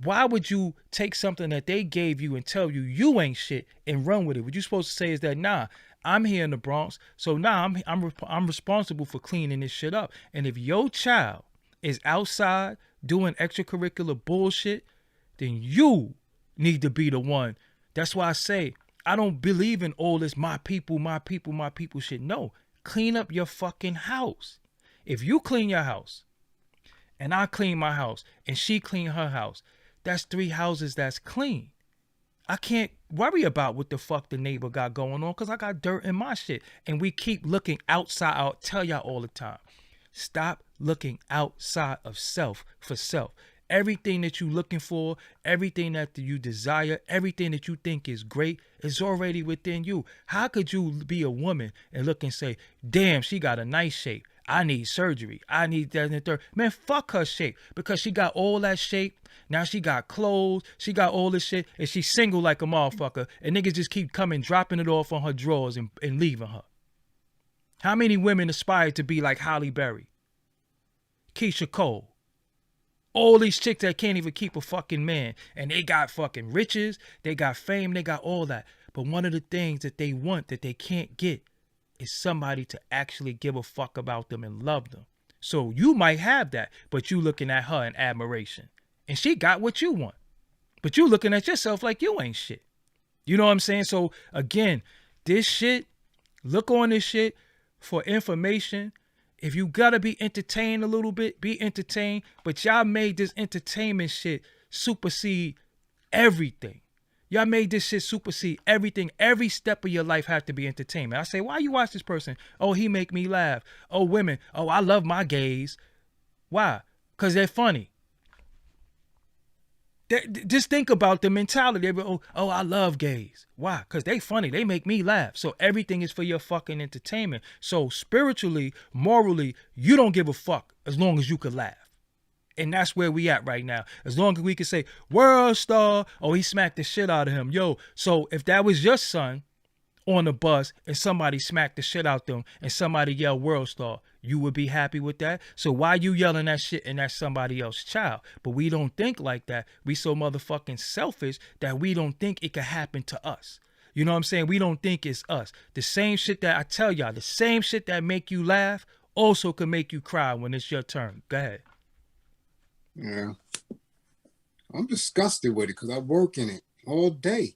why would you take something that they gave you and tell you you ain't shit and run with it? What you're supposed to say is that, nah, I'm here in the Bronx, so now I'm responsible for cleaning this shit up. And if your child is outside doing extracurricular bullshit, then you need to be the one. That's why I say I don't believe in all this my people shit. No, clean up your fucking house. If you clean your house and I clean my house and she clean her house, that's 3 houses that's clean. I can't worry about what the fuck the neighbor got going on because I got dirt in my shit. And we keep looking outside. I'll tell y'all all the time. Stop looking outside of self for self. Everything that you're looking for, everything that you desire, everything that you think is great is already within you. How could you be a woman and look and say, damn, she got a nice shape. I need surgery. I need that and the third. Man, fuck her shape because she got all that shape. Now she got clothes. She got all this shit and she's single like a motherfucker. And niggas just keep coming, dropping it off on her drawers and leaving her. How many women aspire to be like Halle Berry, Keisha Cole? All these chicks that can't even keep a fucking man. And they got fucking riches. They got fame. They got all that. But one of the things that they want that they can't get is somebody to actually give a fuck about them and love them. So you might have that, but you looking at her in admiration. And she got what you want. But you looking at yourself like you ain't shit. You know what I'm saying? So again, this shit, look on this shit for information. If you gotta be entertained a little bit, be entertained. But y'all made this entertainment shit supersede everything. Y'all made this shit supersede everything. Every step of your life have to be entertainment. I say, why you watch this person? Oh, he make me laugh. Oh, women. Oh, I love my gays. Why? Because they're funny. Just think about the mentality. Oh, I love gays. Why? Because they funny. They make me laugh. So everything is for your fucking entertainment. So spiritually, morally, you don't give a fuck as long as you could laugh. And that's where we at right now. As long as we can say, world star, oh, he smacked the shit out of him. Yo, so if that was your son on the bus and somebody smacked the shit out them and somebody yelled world star, you would be happy with that? So why you yelling that shit and that's somebody else's child? But we don't think like that. We so motherfucking selfish that we don't think it could happen to us. You know what I'm saying? We don't think it's us. The same shit that I tell y'all, the same shit that make you laugh also can make you cry when it's your turn. Go ahead. Yeah. I'm disgusted with it because I work in it all day.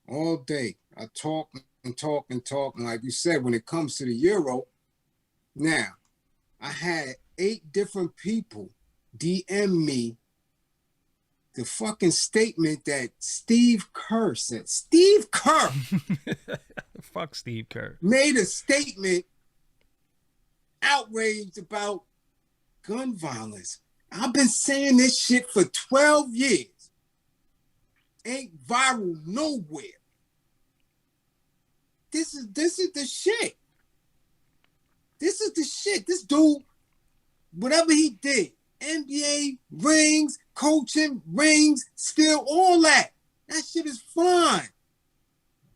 All day. I talk and talk and talk. And like you said, when it comes to the Euro, now, I had 8 different people DM me the fucking statement that Steve Kerr said. Steve Kerr! Fuck Steve Kerr. Made a statement outraged about gun violence. I've been saying this shit for 12 years. Ain't viral nowhere. This is the shit. This is the shit. This dude, whatever he did, NBA, rings, coaching, rings, still all that. That shit is fine.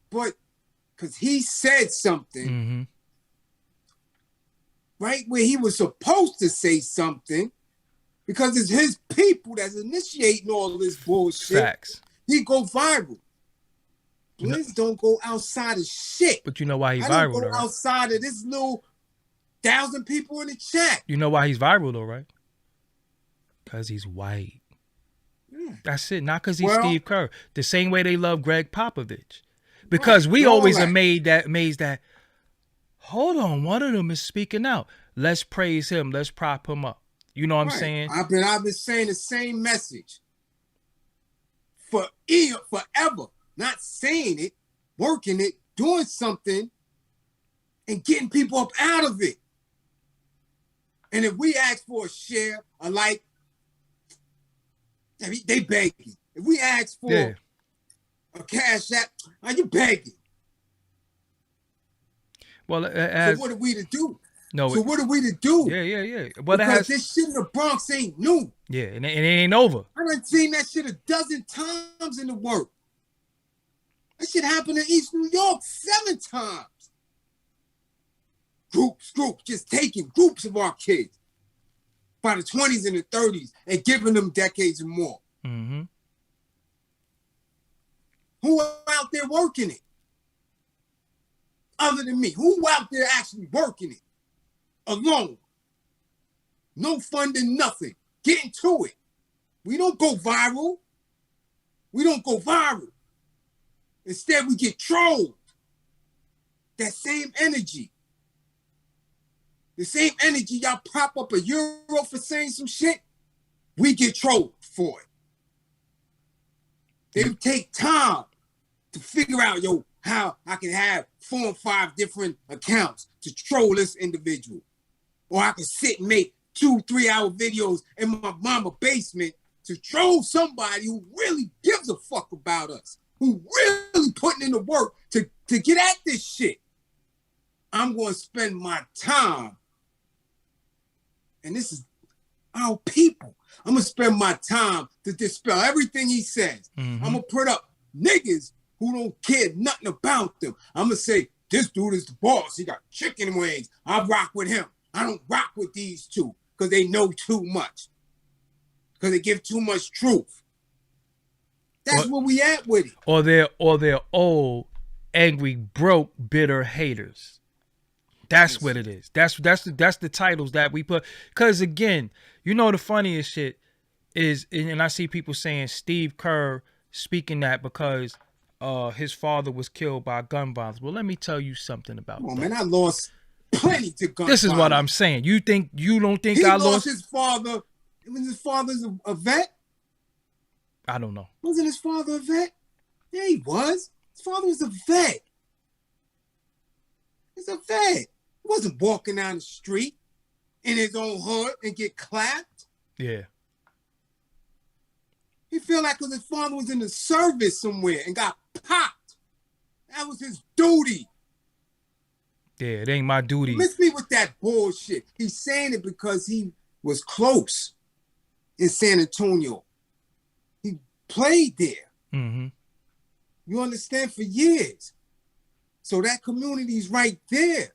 But because he said something, right where he was supposed to say something, because it's his people that's initiating all this bullshit. Facts. He go viral. Blizz don't go outside of shit. But you know why he's I viral, don't though, go right? outside of this little 1,000 people in the chat. You know why he's viral, though, right? Because he's white. Yeah. That's it. Not because he's Steve Kerr. The same way they love Greg Popovich. Because right, we always are amazed that, hold on, one of them is speaking out. Let's praise him. Let's prop him up. You know what I'm saying? I've been saying the same message forever. Not saying it, working it, doing something, and getting people up out of it. And if we ask for a share, a like, they begging. If we ask for a cash app, are you begging? Well, so what are we to do? No. So what are we to do? Yeah. But because this shit in the Bronx ain't new. Yeah, and it ain't over. I done seen that shit 12 times in the work. That shit happened in East New York 7 times. Groups, just taking groups of our kids by the 20s and the 30s and giving them decades and more. Mm-hmm. Who out there working it? Other than me, who out there actually working it? Alone. No funding, nothing. Getting to it. We don't go viral. Instead, we get trolled. That same energy. The same energy y'all prop up a euro for saying some shit, we get trolled for it. They take time to figure out, how I can have 4 or 5 different accounts to troll this individual. Or I can sit and make 2-3 hour videos in my mama's basement to troll somebody who really gives a fuck about us, who really putting in the work to get at this shit. I'm going to spend my time, and this is our people. I'm going to spend my time to dispel everything he says. Mm-hmm. I'm going to put up niggas who don't care nothing about them. I'm going to say, this dude is the boss. He got chicken wings. I rock with him. I don't rock with these two because they know too much. Because they give too much truth. That's where we at with it. Or they're old, angry, broke, bitter haters. That's what it is. That's the titles that we put. Because again, the funniest shit is, and I see people saying Steve Kerr speaking that because his father was killed by gun violence. Well, let me tell you something about that. Man, I lost plenty to gun This is violence. what I'm saying. You don't think I lost his father? Was his father a vet? I don't know. Wasn't his father a vet? Yeah, he was. His father was a vet. He's a vet. He wasn't walking down the street in his own hood and get clapped. Yeah. He felt like because his father was in the service somewhere and got popped. That was his duty. Yeah, it ain't my duty. Miss me with that bullshit. He's saying it because he was close in San Antonio. He played there. Mm-hmm. You understand? For years. So that community's right there.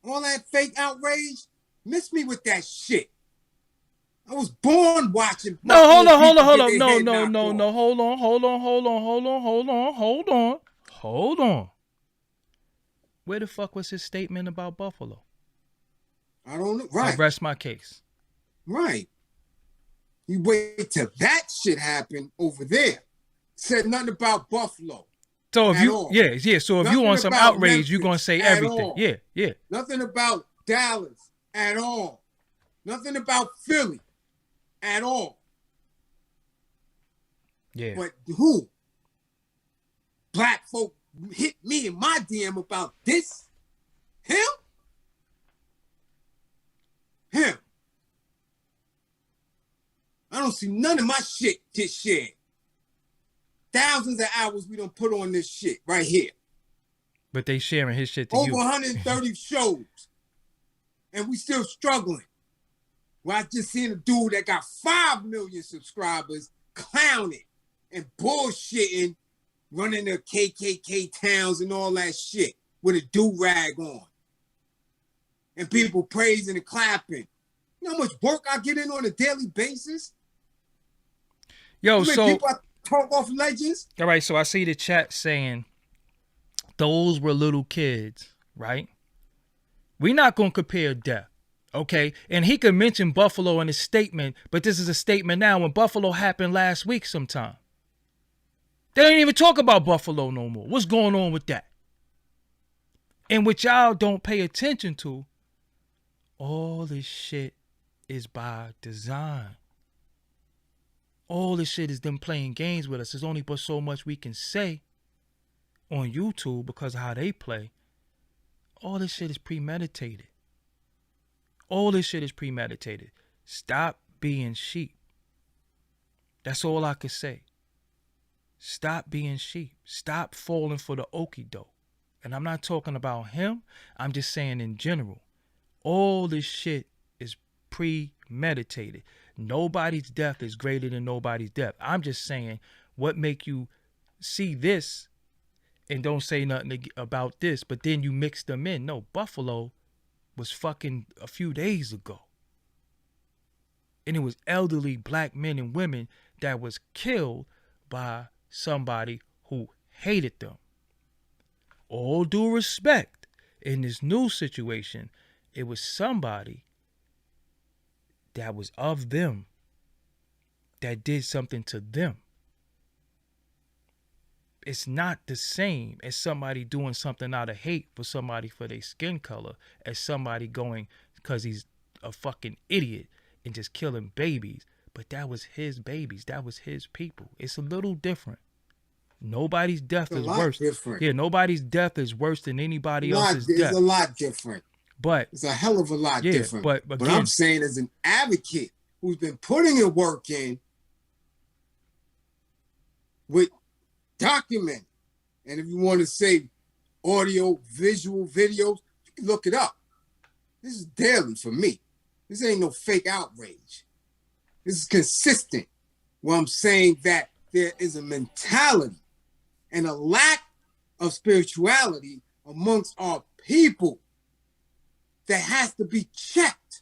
All that fake outrage, miss me with that shit. I was born watching. No, hold on. No, hold on. Where the fuck was his statement about Buffalo? I don't know. Right. I rest my case. Right. You wait till that shit happened over there. Said nothing about Buffalo. So if you, yeah. So if you want some outrage, you're gonna say everything. All. Yeah. Nothing about Dallas at all. Nothing about Philly at all. Yeah. But who? Black folk hit me in my DM about this? Him? I don't see none of my shit get shared. Thousands of hours we don't put on this shit right here. But they sharing his shit to Over you. 130 shows. And we still struggling. Well, I just seen a dude that got 5 million subscribers clowning and bullshitting, running the KKK towns and all that shit with a do-rag on. and people praising and clapping. You know how much work I get in on a daily basis? Yo, so people I talk off ledges. All right, so I see the chat saying those were little kids, right? We're not going to compare death, okay? And he could mention Buffalo in his statement, but this is a statement now when Buffalo happened last week sometime. They ain't even talk about Buffalo no more. What's going on with that? And what y'all don't pay attention to, all this shit is by design. All this shit is them playing games with us. There's only but so much we can say on YouTube because of how they play. All this shit is premeditated. All this shit is premeditated. Stop being sheep. That's all I could say. Stop being sheep. Stop falling for the okie doke. And I'm not talking about him. I'm just saying in general. All this shit is premeditated. Nobody's death is greater than nobody's death. I'm just saying what make you see this and don't say nothing about this, but then you mix them in. No, Buffalo was fucking a few days ago. And it was elderly black men and women that was killed by somebody who hated them. All due respect, in this new situation, it was somebody that was of them that did something to them. It's not the same as somebody doing something out of hate for somebody for their skin color as somebody going because he's a fucking idiot and just killing babies. But that was his babies. That was his people. It's a little different. Nobody's death is worse. Different. Yeah, nobody's death is worse than anybody else's death. It's a lot different. But it's a hell of a lot different. But again, I'm saying as an advocate who's been putting in work in with document, and if you want to say audio, visual, videos, you can look it up. This is daily for me. This ain't no fake outrage. This is consistent. Where I'm saying that there is a mentality and a lack of spirituality amongst our people that has to be checked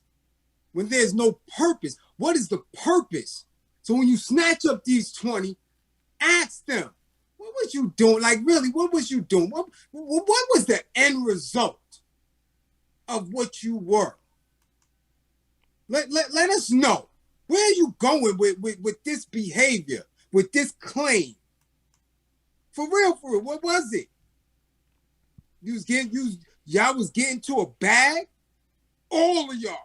when there's no purpose. What is the purpose? So when you snatch up these 20, ask them, what was you doing? Like, really, what was you doing? What was the end result of what you were? Let us know. Where are you going with this behavior, with this claim? For real, what was it? Y'all was getting to a bag? All of y'all.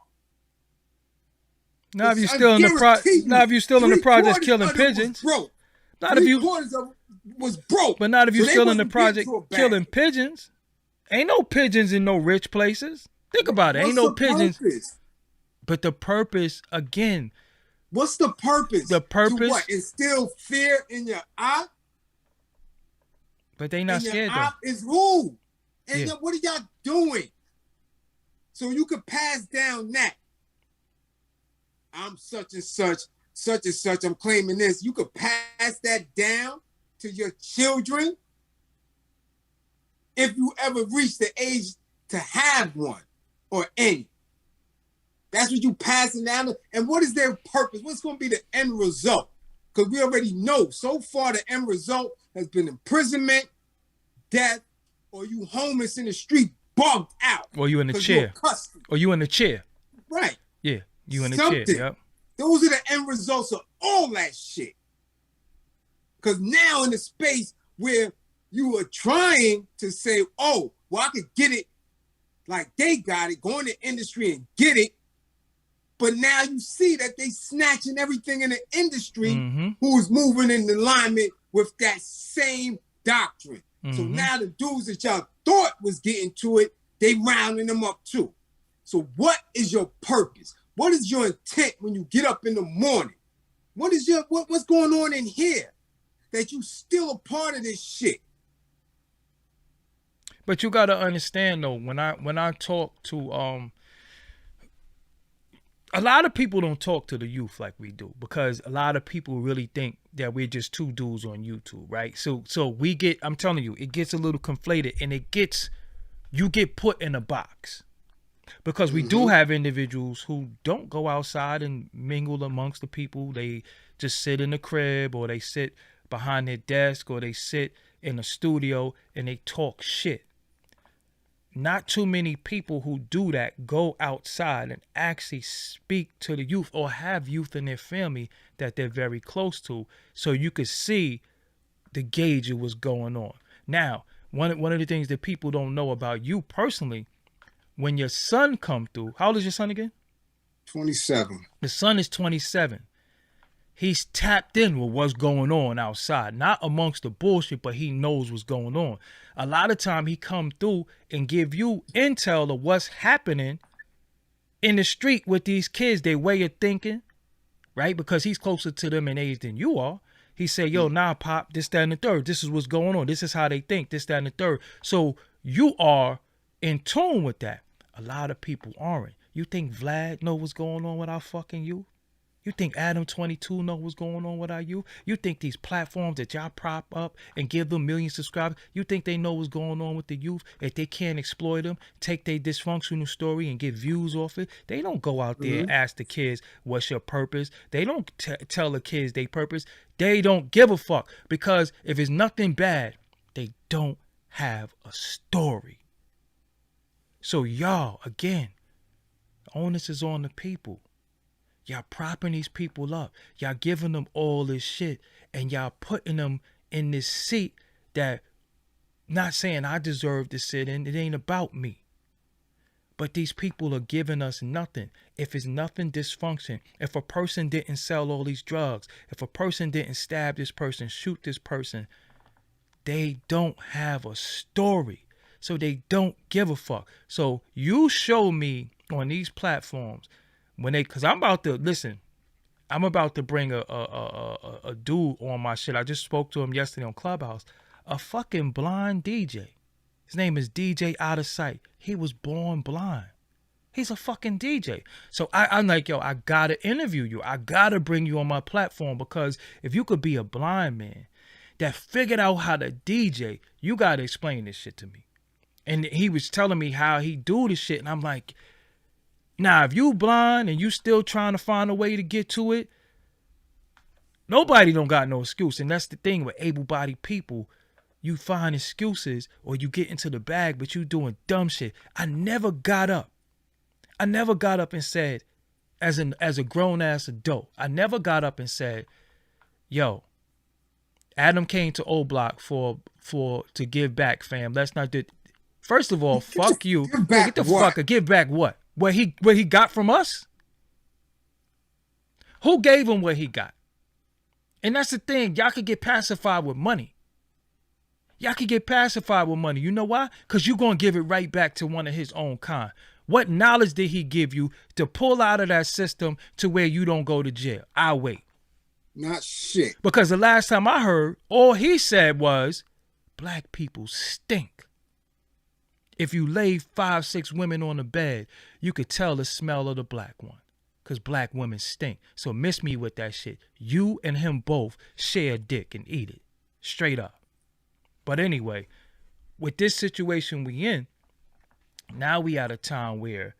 Now if you're still in the project killing pigeons. Not if you was broke. But not if you're still in the project killing pigeons. Ain't no pigeons in no rich places. Think about it. Ain't no pigeons. Purpose? But the purpose, again. What's the purpose? The purpose. To what? Instill fear in your eye? But they not scared though. Is who? And what are y'all doing? So you could pass down that. I'm such and such, I'm claiming this. You could pass that down to your children if you ever reach the age to have one or any. That's what you passing down. And what is their purpose? What's going to be the end result? Because we already know so far the end result has been imprisonment, death, or you homeless in the street, bugged out. Or you in the chair. Or you in the chair. Right. Yeah, you in the chair. Yep. Those are the end results of all that shit. Because now in the space where you are trying to say, oh, well, I could get it like they got it, go in the industry and get it. But now you see that they snatching everything in the industry who is moving in alignment with that same doctrine. So now the dudes that y'all thought was getting to it, they rounding them up too. So what is your purpose? What is your intent when you get up in the morning? What's going on in here that you still a part of this shit? But you gotta understand though, when I talk to a lot of people don't talk to the youth like we do because a lot of people really think that we're just two dudes on YouTube, right? So I'm telling you, it gets a little conflated and you get put in a box. Because we do have individuals who don't go outside and mingle amongst the people. They just sit in the crib, or they sit behind their desk, or they sit in a studio and they talk shit. Not too many people who do that go outside and actually speak to the youth, or have youth in their family that they're very close to, so you could see the gauge of what's going on. Now, one of the things that people don't know about you personally, when your son come through, how old is your son again? 27. The son is 27. He's tapped in with what's going on outside, not amongst the bullshit, but he knows what's going on. A lot of time he come through and give you intel of what's happening in the street with these kids, their way of thinking, right? Because he's closer to them in age than you are. He say, yo, nah, Pop, this, that, and the third. This is what's going on. This is how they think, this, that, and the third. So you are in tune with that. A lot of people aren't. You think Vlad know what's going on with our fucking youth? You think Adam 22 know what's going on with our youth? You think these platforms that y'all prop up and give them million subscribers, you think they know what's going on with the youth? If they can't exploit them, take their dysfunctional story and get views off it, they don't go out there and ask the kids, what's your purpose? They don't tell the kids their purpose. They don't give a fuck, because if it's nothing bad, they don't have a story. So y'all, again, the onus is on the people. Y'all propping these people up. Y'all giving them all this shit, and y'all putting them in this seat that, not saying I deserve to sit in, it ain't about me. But these people are giving us nothing. If it's nothing dysfunction, if a person didn't sell all these drugs, if a person didn't stab this person, shoot this person, they don't have a story. So they don't give a fuck. So you show me on these platforms, because I'm about to bring a dude on my shit. I just spoke to him yesterday on Clubhouse. A fucking blind DJ. His name is DJ Out of Sight. He was born blind. He's a fucking DJ. So I'm like, yo, I gotta interview you. I gotta bring you on my platform, because if you could be a blind man that figured out how to DJ, you gotta explain this shit to me. And he was telling me how he do this shit, and I'm like, now, if you blind and you still trying to find a way to get to it, nobody don't got no excuse. And that's the thing with able-bodied people. You find excuses, or you get into the bag, but you doing dumb shit. I never got up and said, as a grown-ass adult, I never got up and said, yo, Adam came to O Block to give back, fam. Let's not do it. First of all, fuck you. Get the fuck up. Give back what? What he got from us? Who gave him what he got? And that's the thing. Y'all could get pacified with money. You know why? Because you're going to give it right back to one of his own kind. What knowledge did he give you to pull out of that system to where you don't go to jail? I'll wait. Not shit. Because the last time I heard, all he said was, black people stink. If you lay 5, 6 women on the bed, you could tell the smell of the black one. Because black women stink. So miss me with that shit. You and him both share a dick and eat it. Straight up. But anyway, with this situation we in, now we at a time where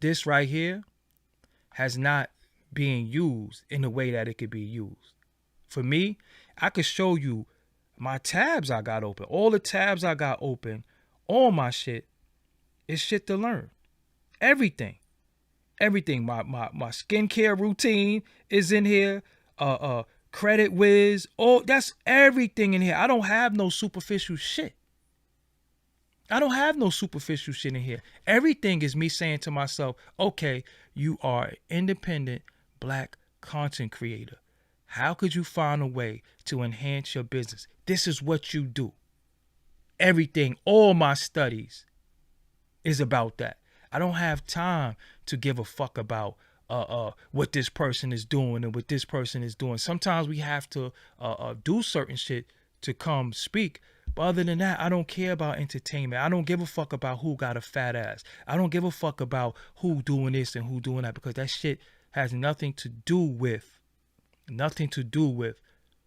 this right here has not been used in the way that it could be used. For me, I could show you my tabs I got open. All the tabs I got open, all my shit is shit to learn. Everything. My skincare routine is in here. Credit whiz. Oh, that's everything in here. I don't have no superficial shit. In here. Everything is me saying to myself, okay, you are an independent black content creator. How could you find a way to enhance your business? This is what you do. Everything, all my studies is about that. I don't have time to give a fuck about what this person is doing and what this person is doing. Sometimes we have to do certain shit to come speak. But other than that, I don't care about entertainment. I don't give a fuck about who got a fat ass. I don't give a fuck about who doing this and who doing that, because that shit has nothing to do with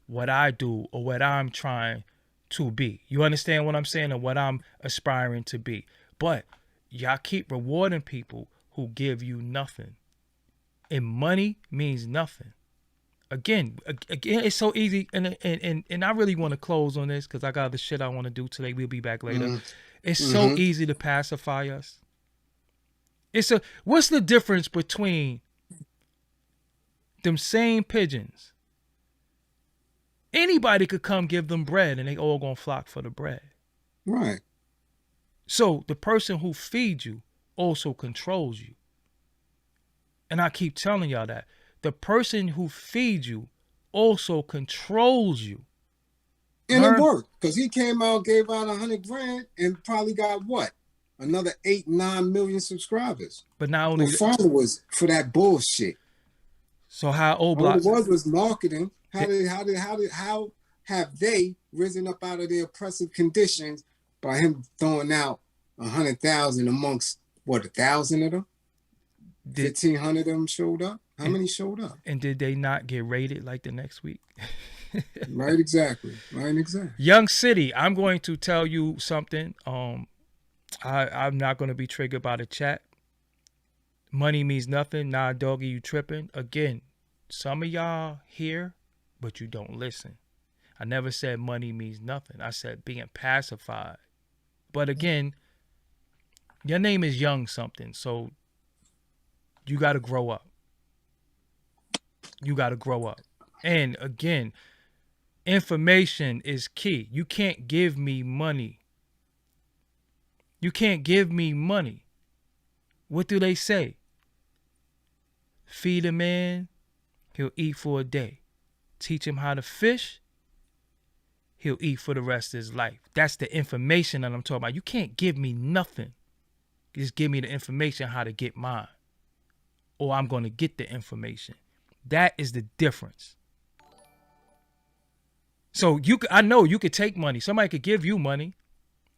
what I do or what I'm trying to be. You understand what I'm saying, or what I'm aspiring to be. But y'all keep rewarding people who give you nothing. And money means nothing. Again, it's so easy. And I really want to close on this because I got the shit I want to do today. We'll be back later. It's so easy to pacify us. What's the difference between them same pigeons? Anybody could come give them bread and they all gonna flock for the bread. Right. So the person who feeds you also controls you. And I keep telling y'all that. The person who feeds you also controls you. And it worked because he came out, gave out 100 grand and probably got what? Another 8-9 million subscribers. But not only followers for that bullshit. So how old all it was marketing. How have they risen up out of their oppressive conditions by him throwing out 100,000 amongst what, 1,000 of them? 1,500 of them showed up. How many showed up? And did they not get raided like the next week? Right, exactly. Young City, I'm going to tell you something. I'm not going to be triggered by the chat. Money means nothing. Nah, Doggie, you tripping. Again, some of y'all hear, but you don't listen. I never said money means nothing. I said being pacified. But again, your name is Young something, so you got to grow up. You got to grow up. And again, information is key. You can't give me money. You can't give me money. What do they say? Feed a man, he'll eat for a day. Teach him how to fish, he'll eat for the rest of his life. That's the information that I'm talking about. You can't give me nothing. Just give me the information how to get mine. Or I'm going to get the information. That is the difference. So I know you could take money. Somebody could give you money.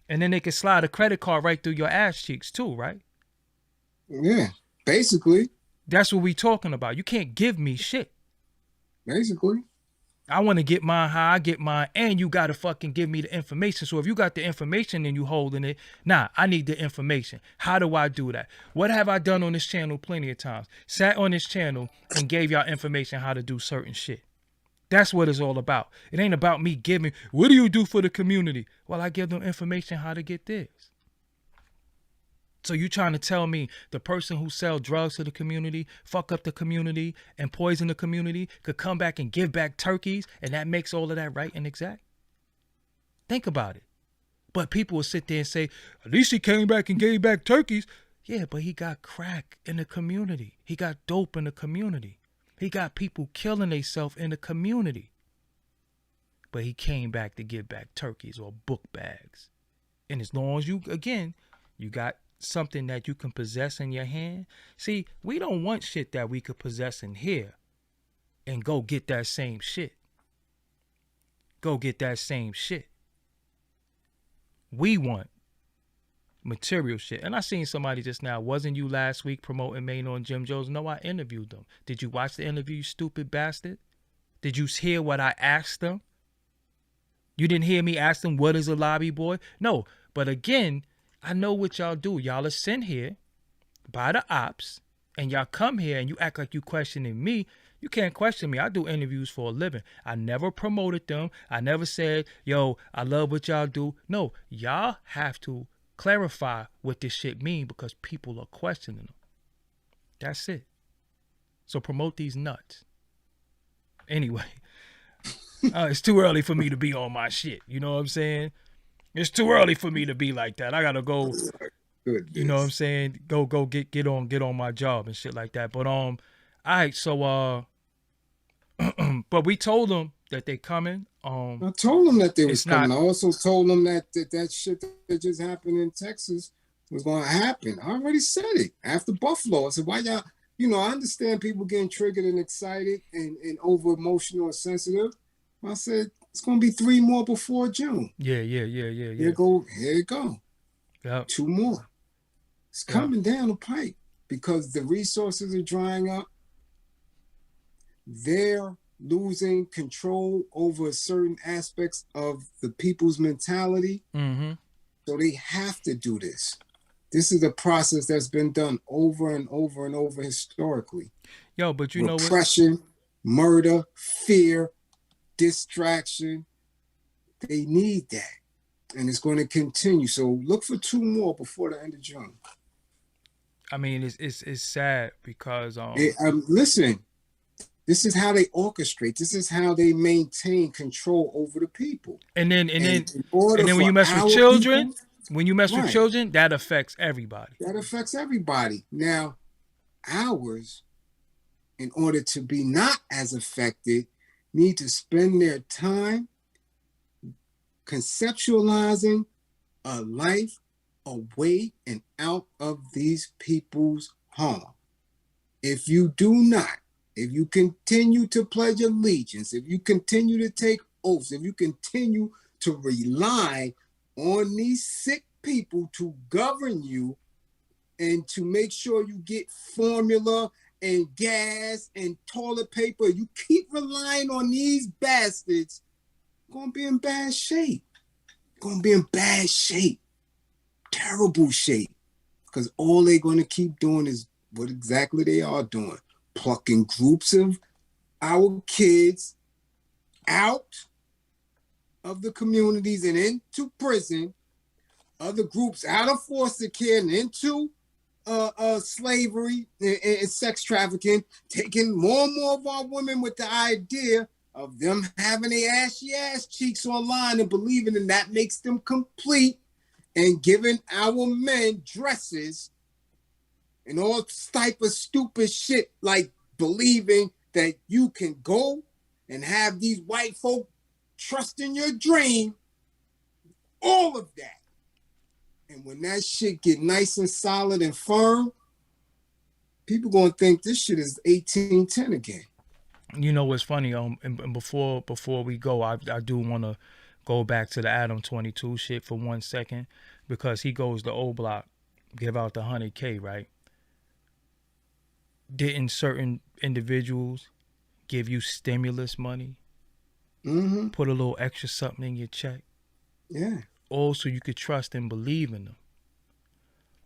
And then they could slide a credit card right through your ass cheeks too, right? Yeah, basically. That's what we talking about. You can't give me shit. Basically. I want to get mine how I get mine, and you got to fucking give me the information. So if you got the information and you holding it, nah, I need the information. How do I do that? What have I done on this channel plenty of times? Sat on this channel and gave y'all information how to do certain shit. That's what it's all about. It ain't about me giving, what do you do for the community? Well, I give them information how to get this. So you trying to tell me the person who sell drugs to the community, fuck up the community, and poison the community could come back and give back turkeys, and that makes all of that right and exact? Think about it. But people will sit there and say, at least he came back and gave back turkeys. Yeah, but he got crack in the community. He got dope in the community. He got people killing themselves in the community. But he came back to give back turkeys or book bags. And as long as you got something that you can possess in your hand. See, we don't want shit that we could possess in here and go get that same shit. Go get that same shit. We want material shit. And I seen somebody just now, wasn't you last week promoting Maine on Jim Jones? No, I interviewed them. Did you watch the interview, you stupid bastard? Did you hear what I asked them? You didn't hear me ask them, what is a lobby boy? No, but again, I know what y'all do. Y'all are sent here by the ops, and y'all come here and you act like you questioning me. You can't question me. I do interviews for a living. I never promoted them. I never said, yo, I love what y'all do. No, y'all have to clarify what this shit mean because people are questioning them. That's it. So promote these nuts. Anyway, it's too early for me to be on my shit. You know what I'm saying? It's too early for me to be like that. I gotta go. You know what I'm saying? Go get on my job and shit like that. But all right. So but we told them that they coming. I told them that they was coming. I also told them that shit that just happened in Texas was going to happen. I already said it after Buffalo. I said, why y'all? You know, I understand people getting triggered and excited and over emotional and sensitive. I said, it's going to be 3 more before June. Yeah. Here you go. Yep. 2 more. It's coming down the pipe because the resources are drying up. They're losing control over certain aspects of the people's mentality. Mm-hmm. So they have to do this. This is a process that's been done over and over and over historically. Yo, but you know what? Repression, murder, fear, distraction. They need that. And it's going to continue. So look for 2 more before the end of June. I mean, it's sad because listen, this is how they orchestrate. This is how they maintain control over the people. And then when you mess with children, with children, that affects everybody. That affects everybody. Now, ours, in order to be not as affected, need to spend their time conceptualizing a life away and out of these people's harm. If you do not, if you continue to pledge allegiance, if you continue to take oaths, if you continue to rely on these sick people to govern you and to make sure you get formula and gas and toilet paper, you keep relying on these bastards, you're going to be in bad shape. You're going to be in bad shape. Terrible shape. Because all they're going to keep doing is what exactly they are doing. Plucking groups of our kids out of the communities and into prison, other groups out of foster care and into slavery and sex trafficking, taking more and more of our women with the idea of them having their ashy ass cheeks online and believing in that makes them complete, and giving our men dresses and all type of stupid shit, like believing that you can go and have these white folk trust in your dream, all of that. And when that shit get nice and solid and firm, people gonna think this shit is 1810 again. You know what's funny? And before we go, I do want to go back to the Adam 22 shit for 1 second, because he goes to O Block, give out the 100K, right? Didn't certain individuals give you stimulus money? Mm-hmm. Put a little extra something in your check? Yeah. All so you could trust and believe in them.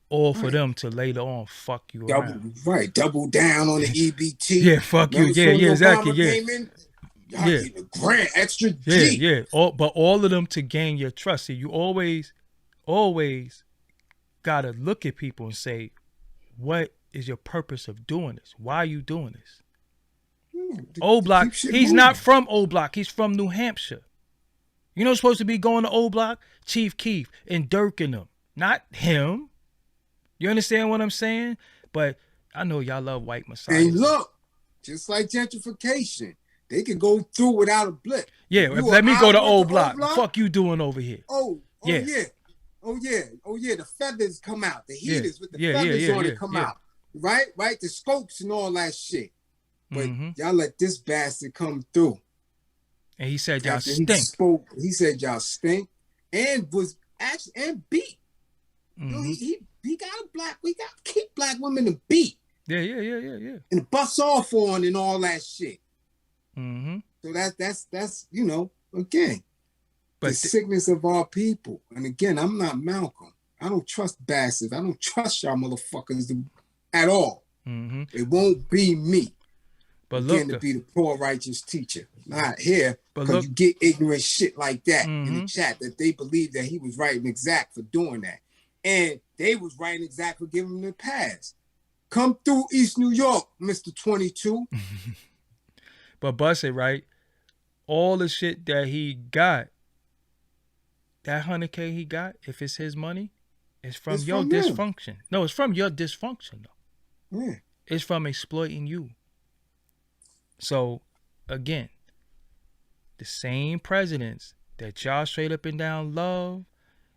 All for them to later on fuck you around. Right. Double down on the EBT. Yeah, fuck you. Yeah, exactly. Yeah. Came in, y'all getting a grant, extra G. Yeah. But all of them to gain your trust. See, you always gotta look at people and say, what is your purpose of doing this? Why are you doing this? O Block, he's not from O Block. He's from New Hampshire. You know what's supposed to be going to O Block? Chief Keef and Dirk and them. Not him. You understand what I'm saying? But I know y'all love white messiahs. And look, just like gentrification, they can go through without a blip. Yeah, let me go to O Block. Fuck you doing over here? Yeah. The feathers come out. The heaters with the feathers on it come out. Right? The scopes and all that shit. But y'all let this bastard come through. And he said y'all stink. He said y'all stink and was actually and beat. He got we got to keep black women to beat. Yeah. And bust off on and all that shit. So that's again, but the sickness of our people. And again, I'm not Malcolm. I don't trust bastards. I don't trust y'all motherfuckers at all. It won't be me. But again, to be the poor righteous teacher. Not here, because you get ignorant shit like that in the chat that they believe that he was right and exact for doing that. And they was right and exact for giving him the pass. Come through East New York, Mr. 22. But bust it, right? All the shit that he got, that 100K he got, if it's his money, it's from your dysfunction. No, it's from your dysfunction, though. Yeah. It's from exploiting you. So, again, the same presidents that y'all straight up and down love,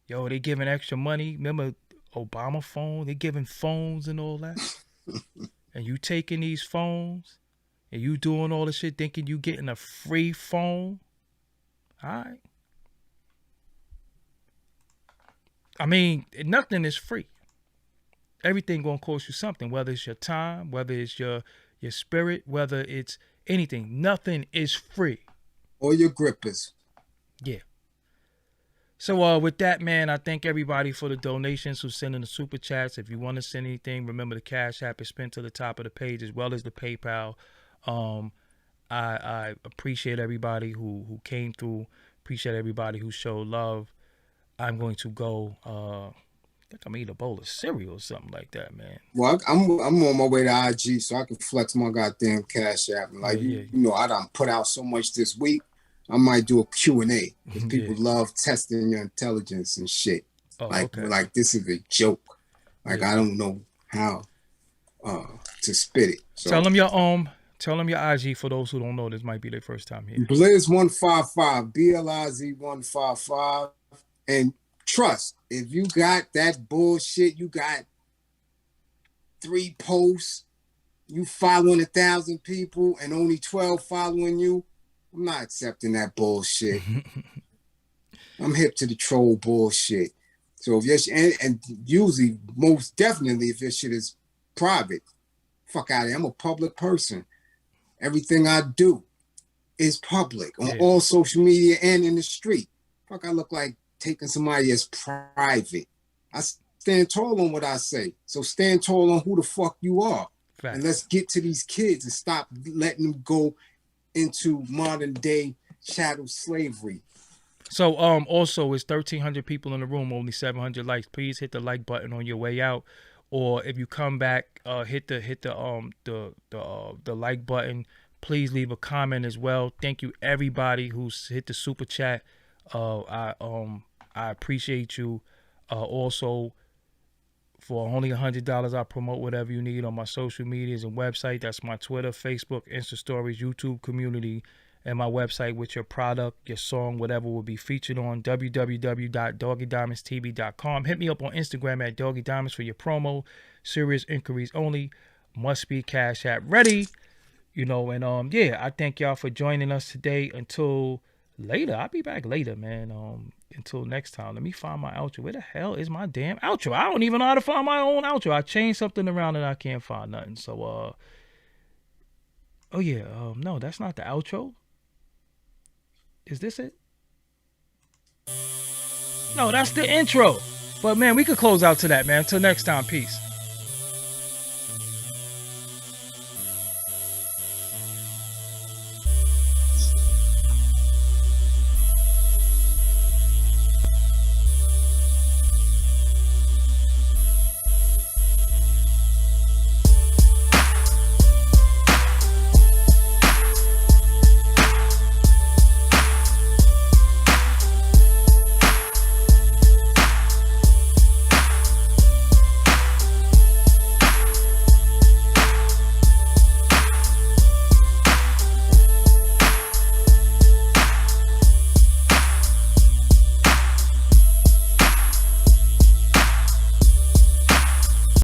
yo, they giving extra money. Remember Obama phone? They giving phones and all that. And you taking these phones and you doing all this shit thinking you getting a free phone. All right. I mean, nothing is free. Everything gonna cost you something, whether it's your time, whether it's your spirit, whether it's anything. Nothing is free. Or your grippers. Yeah. So with that, man, I thank everybody for the donations who send in the super chats. If you want to send anything, remember the Cash App is pinned to the top of the page as well as the PayPal. Um, I appreciate everybody who came through. Appreciate everybody who showed love. I'm going to go. I think I'm eating a bowl of cereal or something like that, man. Well, I'm on my way to IG so I can flex my goddamn Cash App. And like you know, I done put out so much this week. I might do a Q&A because people love testing your intelligence and shit. Oh, like this is a joke. Like I don't know how to spit it. So tell them your IG for those who don't know. This might be their first time here. Blizz155, BLIZ155, and trust. If you got that bullshit, you got 3 posts, you following 1,000 people, and only 12 following you. I'm not accepting that bullshit. I'm hip to the troll bullshit. So if your and usually, most definitely, if your shit is private, fuck out of here. I'm a public person. Everything I do is public on all social media and in the street. Fuck, I look like taking somebody as private. I stand tall on what I say. So stand tall on who the fuck you are. Fact. And let's get to these kids and stop letting them go into modern day chattel slavery. So also it's 1,300 people in the room, only 700 likes. Please hit the like button on your way out, or if you come back, hit the like button. Please leave a comment as well. Thank you everybody who's hit the super chat. I appreciate you. Also, for only $100, I promote whatever you need on my social medias and website. That's my Twitter, Facebook, Insta Stories, YouTube community, and my website with your product, your song, whatever will be featured on www.doggiediamondstv.com. Hit me up on Instagram at Doggie Diamonds for your promo. Serious inquiries only. Must be Cash App ready. You know, and I thank y'all for joining us today. Until later, I'll be back later, man. Until next time, let me find my outro. Where the hell is my damn outro? I don't even know how to find my own outro. I changed something around and I can't find nothing. So, no, that's not the outro. Is this it? No, that's the intro. But man, we could close out to that, man. Until next time, peace.